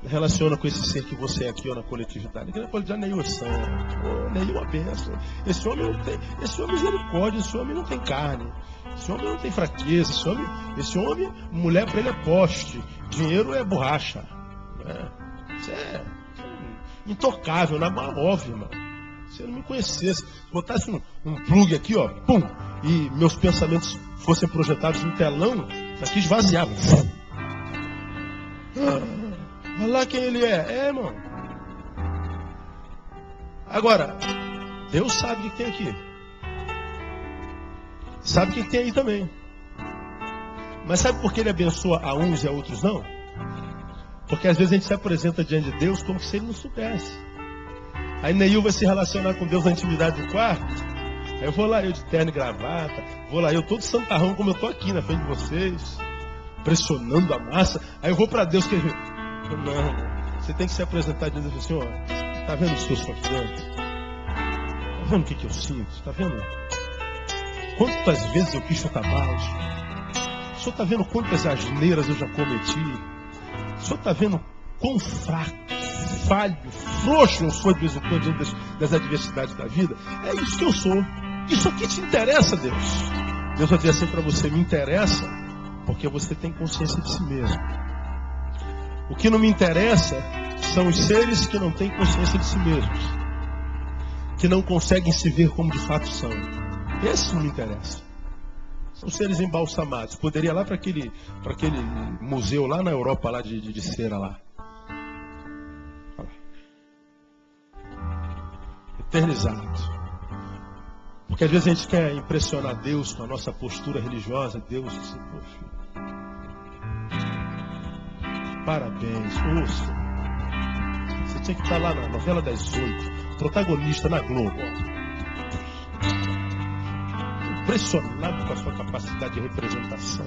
Speaker 1: relaciona com esse ser que você é aqui ou na coletividade. Aqui na coletividade Neil é santo, Neil é uma bênção. Esse homem não tem, esse homem é misericórdia, esse homem não tem carne, esse homem não tem fraqueza, esse homem, mulher para ele é poste, dinheiro é borracha. Isso é intocável, na maior óbvio, irmão. Se eu não me conhecesse, botasse um plug aqui, ó, pum, e meus pensamentos fossem projetados no telão, isso aqui esvaziava. Olha lá quem ele é. Irmão. Agora, Deus sabe o que tem aqui. Sabe o que tem aí também. Mas sabe por que ele abençoa a uns e a outros não? Porque às vezes a gente se apresenta diante de Deus como se ele não soubesse. Aí Neil vai se relacionar com Deus na intimidade do quarto. Aí eu vou lá, eu de terno e gravata. Vou lá, eu todo santarrão como eu estou aqui na frente de vocês. Pressionando a massa. Aí eu vou para Deus que ele... Não, você tem que se apresentar diante de Deus assim, ó. Está vendo o seu sofrimento? Está vendo o que eu sinto? Está vendo? Quantas vezes eu quis chutar balde? O senhor está vendo quantas asneiras eu já cometi? O senhor está vendo quão fraco, falho, frouxo eu sou de vez em quando diante das adversidades da vida? É isso que eu sou. Isso aqui te interessa, Deus. Deus vai dizer assim para você, me interessa porque você tem consciência de si mesmo. O que não me interessa são os seres que não têm consciência de si mesmos. Que não conseguem se ver como de fato são. Esses não me interessam. São seres embalsamados. Poderia ir lá para aquele museu lá na Europa, lá de cera lá. Eternizado. Porque às vezes a gente quer impressionar Deus com a nossa postura religiosa. Deus disse, pô, filho, parabéns, ouça. Você tinha que estar lá na novela das 8, protagonista na Globo. Impressionado com a sua capacidade de representação.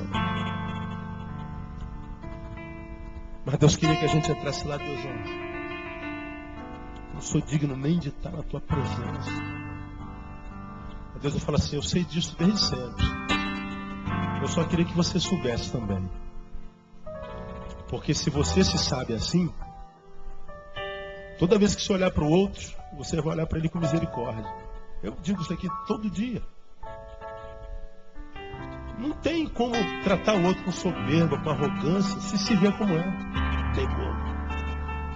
Speaker 1: Mas Deus queria que a gente entrasse lá, Deus, não sou digno nem de estar na tua presença. Mas Deus fala assim, eu sei disso desde sempre. Eu só queria que você soubesse também. Porque se você se sabe assim, toda vez que você olhar para o outro, você vai olhar para ele com misericórdia. Eu digo isso aqui todo dia. Não tem como tratar o outro com soberba, com arrogância, se vê como é. Não tem como.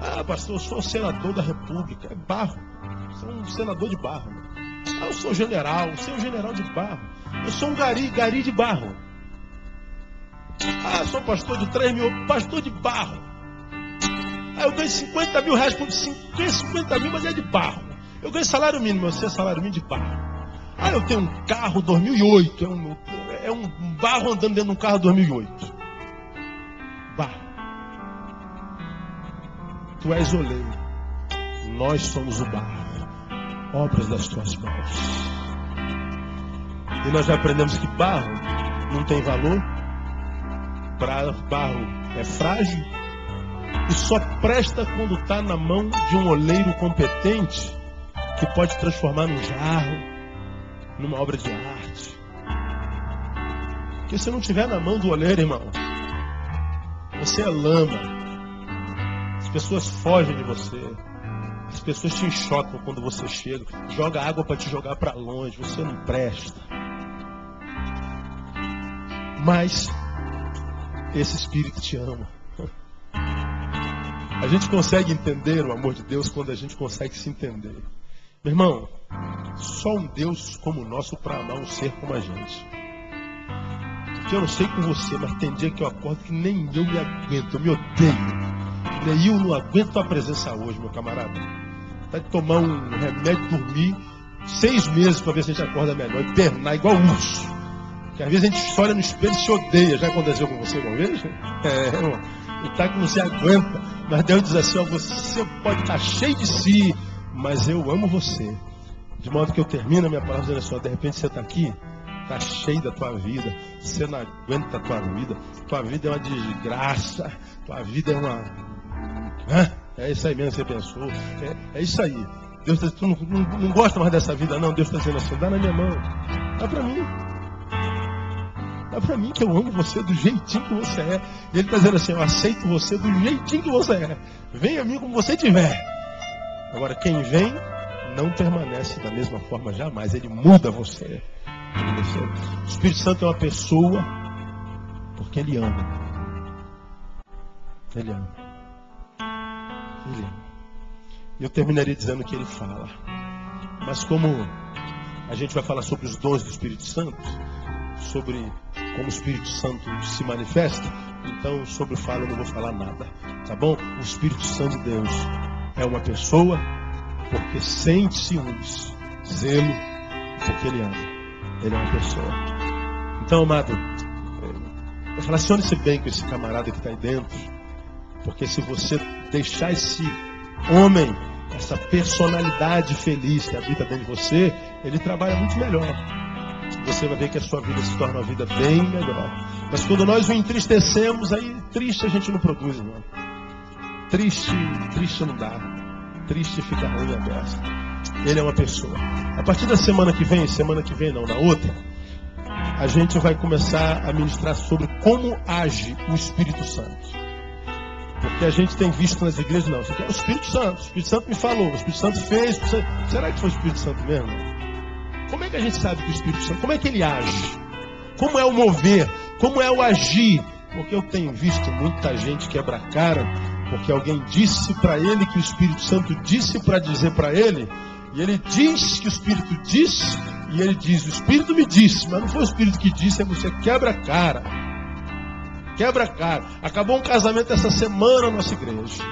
Speaker 1: Ah, pastor, eu sou senador da República. É barro. Você é um senador de barro. Ah, eu sou general. Você é um general de barro. Eu sou um gari de barro. Ah, sou pastor de 3 mil, pastor de barro. Ah, eu ganho 50 mil reais por 50 mil, mas é de barro. Eu ganho salário mínimo, você é salário mínimo de barro. Ah, eu tenho um carro 2008, é um barro andando dentro de um carro 2008. Barro. Tu és oleiro, nós somos o barro, obras das tuas mãos. E nós já aprendemos que barro não tem valor. Barro é frágil e só presta quando está na mão de um oleiro competente que pode transformar num jarro, numa obra de arte. Porque se não estiver na mão do oleiro, irmão, você é lama. As pessoas fogem de você. As pessoas te enxotam quando você chega. Joga água para te jogar para longe. Você não presta. Mas esse Espírito te ama. A gente consegue entender o amor de Deus quando a gente consegue se entender. Meu irmão, só um Deus como o nosso para amar um ser como a gente. Porque eu não sei com você, mas tem dia que eu acordo que nem eu me aguento, eu me odeio. Nem eu não aguento a presença hoje, meu camarada. Tá de tomar um remédio, dormir 6 meses para ver se a gente acorda melhor. E pernar igual urso. Porque às vezes a gente olha no espelho e se odeia. Já aconteceu com você uma vez? Irmão. E tá que não se aguenta. Mas Deus diz assim, ó, você pode estar cheio de si, mas eu amo você. De modo que eu termino a minha palavra dizendo assim, ó, de repente você está aqui, está cheio da tua vida, você não aguenta a tua vida é uma desgraça, tua vida é uma... É isso aí mesmo que você pensou, é isso aí. Deus tá, tu não gosta mais dessa vida não, Deus está dizendo assim, dá na minha mão, dá para mim. Dá pra mim que eu amo você do jeitinho que você é. E ele está dizendo assim, eu aceito você do jeitinho que você é. Venha a mim como você estiver. Agora, quem vem não permanece da mesma forma jamais. Ele muda você. O Espírito Santo é uma pessoa porque ele ama. Ele ama. Ele ama. E eu terminaria dizendo o que ele fala. Mas como a gente vai falar sobre os dons do Espírito Santo, sobre como o Espírito Santo se manifesta, então sobre fala eu não vou falar nada, tá bom? O Espírito Santo de Deus é uma pessoa porque sente ciúmes, zelo, porque ele ama. Ele é uma pessoa. Então, amado, relacione-se bem com esse camarada que está aí dentro, porque se você deixar esse homem, essa personalidade feliz que habita dentro de você, ele trabalha muito melhor. Você vai ver que a sua vida se torna uma vida bem melhor. Mas quando nós o entristecemos, aí triste a gente não produz, não. Triste não dá. Triste fica ruim a beça. Ele é uma pessoa. A partir da semana que vem não, na outra, a gente vai começar a ministrar sobre como age o Espírito Santo. Porque a gente tem visto nas igrejas, não, isso aqui é o Espírito Santo. O Espírito Santo me falou, o Espírito Santo fez. Será que foi o Espírito Santo mesmo? Como é que a gente sabe que o Espírito Santo, como é que ele age? Como é o mover? Como é o agir? Porque eu tenho visto muita gente quebra a cara, porque alguém disse para ele que o Espírito Santo disse para dizer para ele, e ele diz que o Espírito disse, e ele diz, o Espírito me disse, mas não foi o Espírito que disse, é você quebra a cara. Quebra a cara. Acabou um casamento essa semana na nossa igreja.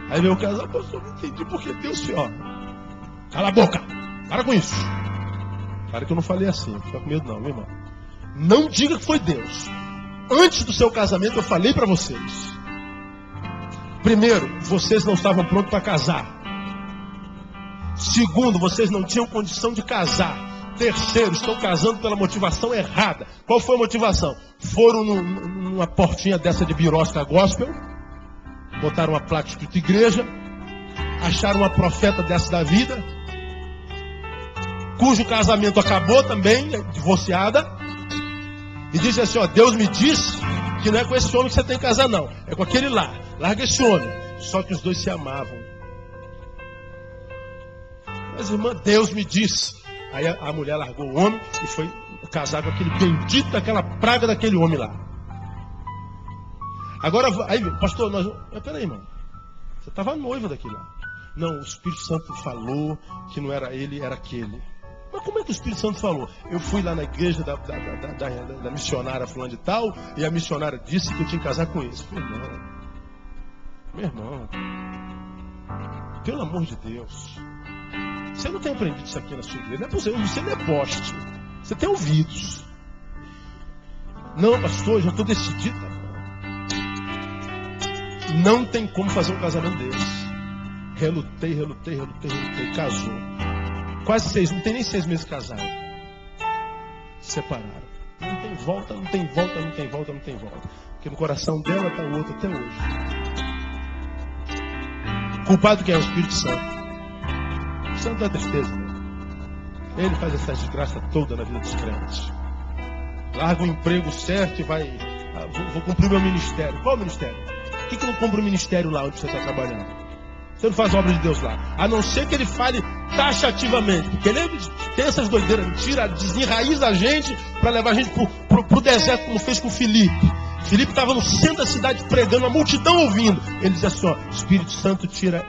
Speaker 1: Aí veio o casal, pastor, não entendi porque Deus fez, ó. Cala a boca, para com isso. Claro que eu não falei assim, não fica com medo não, meu irmão. Não diga que foi Deus. Antes do seu casamento eu falei para vocês. Primeiro, vocês não estavam prontos para casar. Segundo, vocês não tinham condição de casar. Terceiro, estão casando pela motivação errada. Qual foi a motivação? Foram numa portinha dessa de birosca gospel, botaram uma placa escrito igreja, acharam uma profeta dessa da vida, cujo casamento acabou também, divorciada, e disse assim, ó, Deus me disse que não é com esse homem que você tem que casar não, é com aquele lá, larga esse homem. Só que os dois se amavam. Mas irmã, Deus me disse. Aí a mulher largou o homem e foi casar com aquele bendito daquela praga daquele homem lá. Agora, aí, pastor, peraí, irmão, você estava noiva daquele lá. Não, o Espírito Santo falou que não era ele, era aquele. Mas como é que o Espírito Santo falou? Eu fui lá na igreja da missionária fulana de tal, e a missionária disse que eu tinha que casar com esse. Meu irmão, pelo amor de Deus, você não tem aprendido isso aqui na sua igreja. Não é possível, você não é poste, você tem ouvidos. Não, pastor, já estou decidido. Não tem como fazer um casamento desse. Relutei, casou. Quase 6, não tem nem 6 meses casado. Separaram. Não tem volta. Porque no coração dela está o outro até hoje. Culpado que é o Espírito Santo. O Espírito Santo dá tristeza, né? Ele faz essa desgraça toda na vida dos crentes. Larga o emprego certo e vai. Vou cumprir meu ministério. Qual ministério? Por que não cumpre o ministério lá onde você está trabalhando? Você não faz obra de Deus lá. A não ser que ele fale taxativamente. Porque ele tem essas doideiras. Tira, desenraiza a gente para levar a gente pro deserto, como fez com o Filipe. Filipe estava no centro da cidade pregando, a multidão ouvindo. Ele diz assim, ó, o Espírito Santo tira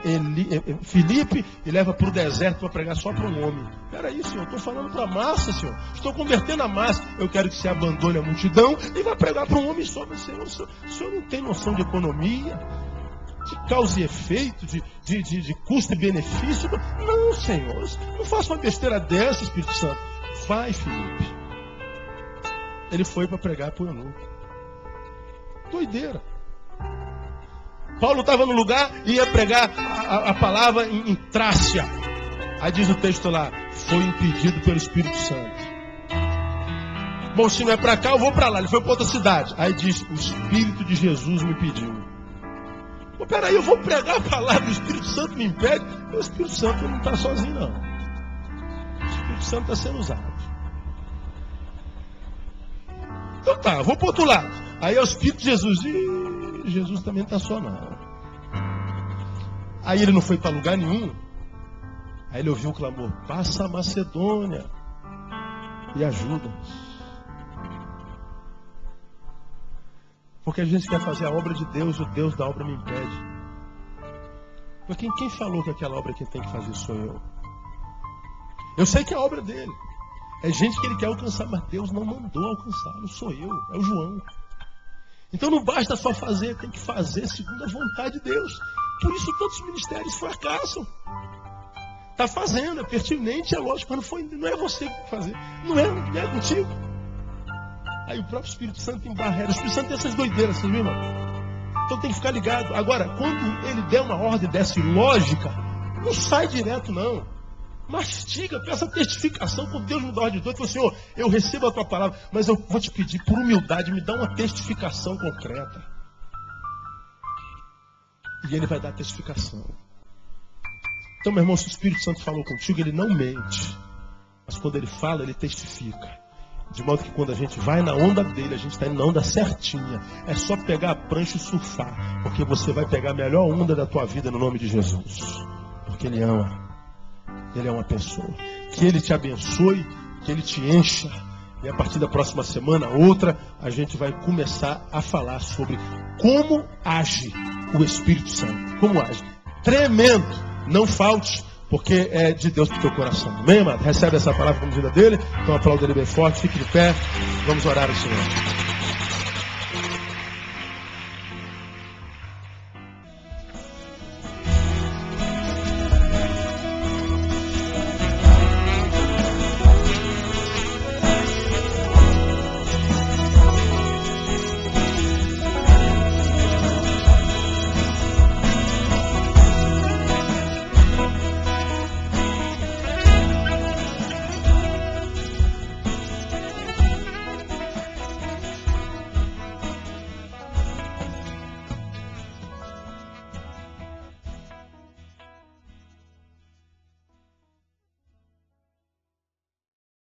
Speaker 1: Filipe e leva para o deserto para pregar só para um homem. Peraí, Senhor, estou falando para a massa, Senhor. Estou convertendo a massa. Eu quero que você abandone a multidão e vá pregar para um homem só. Mas, Senhor, o Senhor não tem noção de economia, de causa e efeito, de custo e benefício. Não, Senhor, não faça uma besteira dessa, Espírito Santo. Vai, Filipe. Ele foi para pregar para o eunuco. Doideira. Paulo estava no lugar e ia pregar a palavra em Trácia. Aí diz o texto lá, foi impedido pelo Espírito Santo. Bom, se não é para cá, eu vou para lá. Ele foi para outra cidade. Aí diz, o Espírito de Jesus me pediu. Pô, peraí, eu vou pregar a palavra, o Espírito Santo me impede. O Espírito Santo não está sozinho, não. O Espírito Santo está sendo usado. Então tá, eu vou para o outro lado. Aí é o Espírito de Jesus. E Jesus também não está só, não. Aí ele não foi para lugar nenhum. Aí ele ouviu o clamor, passa a Macedônia e ajuda-nos. Porque a gente quer fazer a obra de Deus, o Deus da obra me impede. Porque quem falou que aquela obra que tem que fazer sou eu? Eu sei que é a obra dele. É gente que ele quer alcançar, mas Deus não mandou alcançar, não sou eu, é o João. Então não basta só fazer, tem que fazer segundo a vontade de Deus. Por isso todos os ministérios fracassam. Está fazendo, é pertinente, é lógico, mas não é você que tem que fazer. Não é contigo. Aí o próprio Espírito Santo tem barreira. O Espírito Santo tem essas doideiras, assim, irmão. Então tem que ficar ligado. Agora, quando ele der uma ordem dessa ilógica, não sai direto, não. Mastiga, peça testificação. Quando Deus me dá ordem de doido, fala, Senhor, eu recebo a tua palavra, mas eu vou te pedir, por humildade, me dá uma testificação concreta. E ele vai dar a testificação. Então, meu irmão, se o Espírito Santo falou contigo, ele não mente. Mas quando ele fala, ele testifica. De modo que quando a gente vai na onda dele, a gente está indo na onda certinha. É só pegar a prancha e surfar. Porque você vai pegar a melhor onda da tua vida no nome de Jesus. Porque ele ama. Ele é uma pessoa. Que ele te abençoe, que ele te encha. E a partir da próxima semana, outra, a gente vai começar a falar sobre como age o Espírito Santo. Como age. Tremendo. Não falte, porque é de Deus para o teu coração. Amém, amado? Recebe essa palavra como vida dele. Então aplauda ele bem forte, fique de pé. Vamos orar ao Senhor.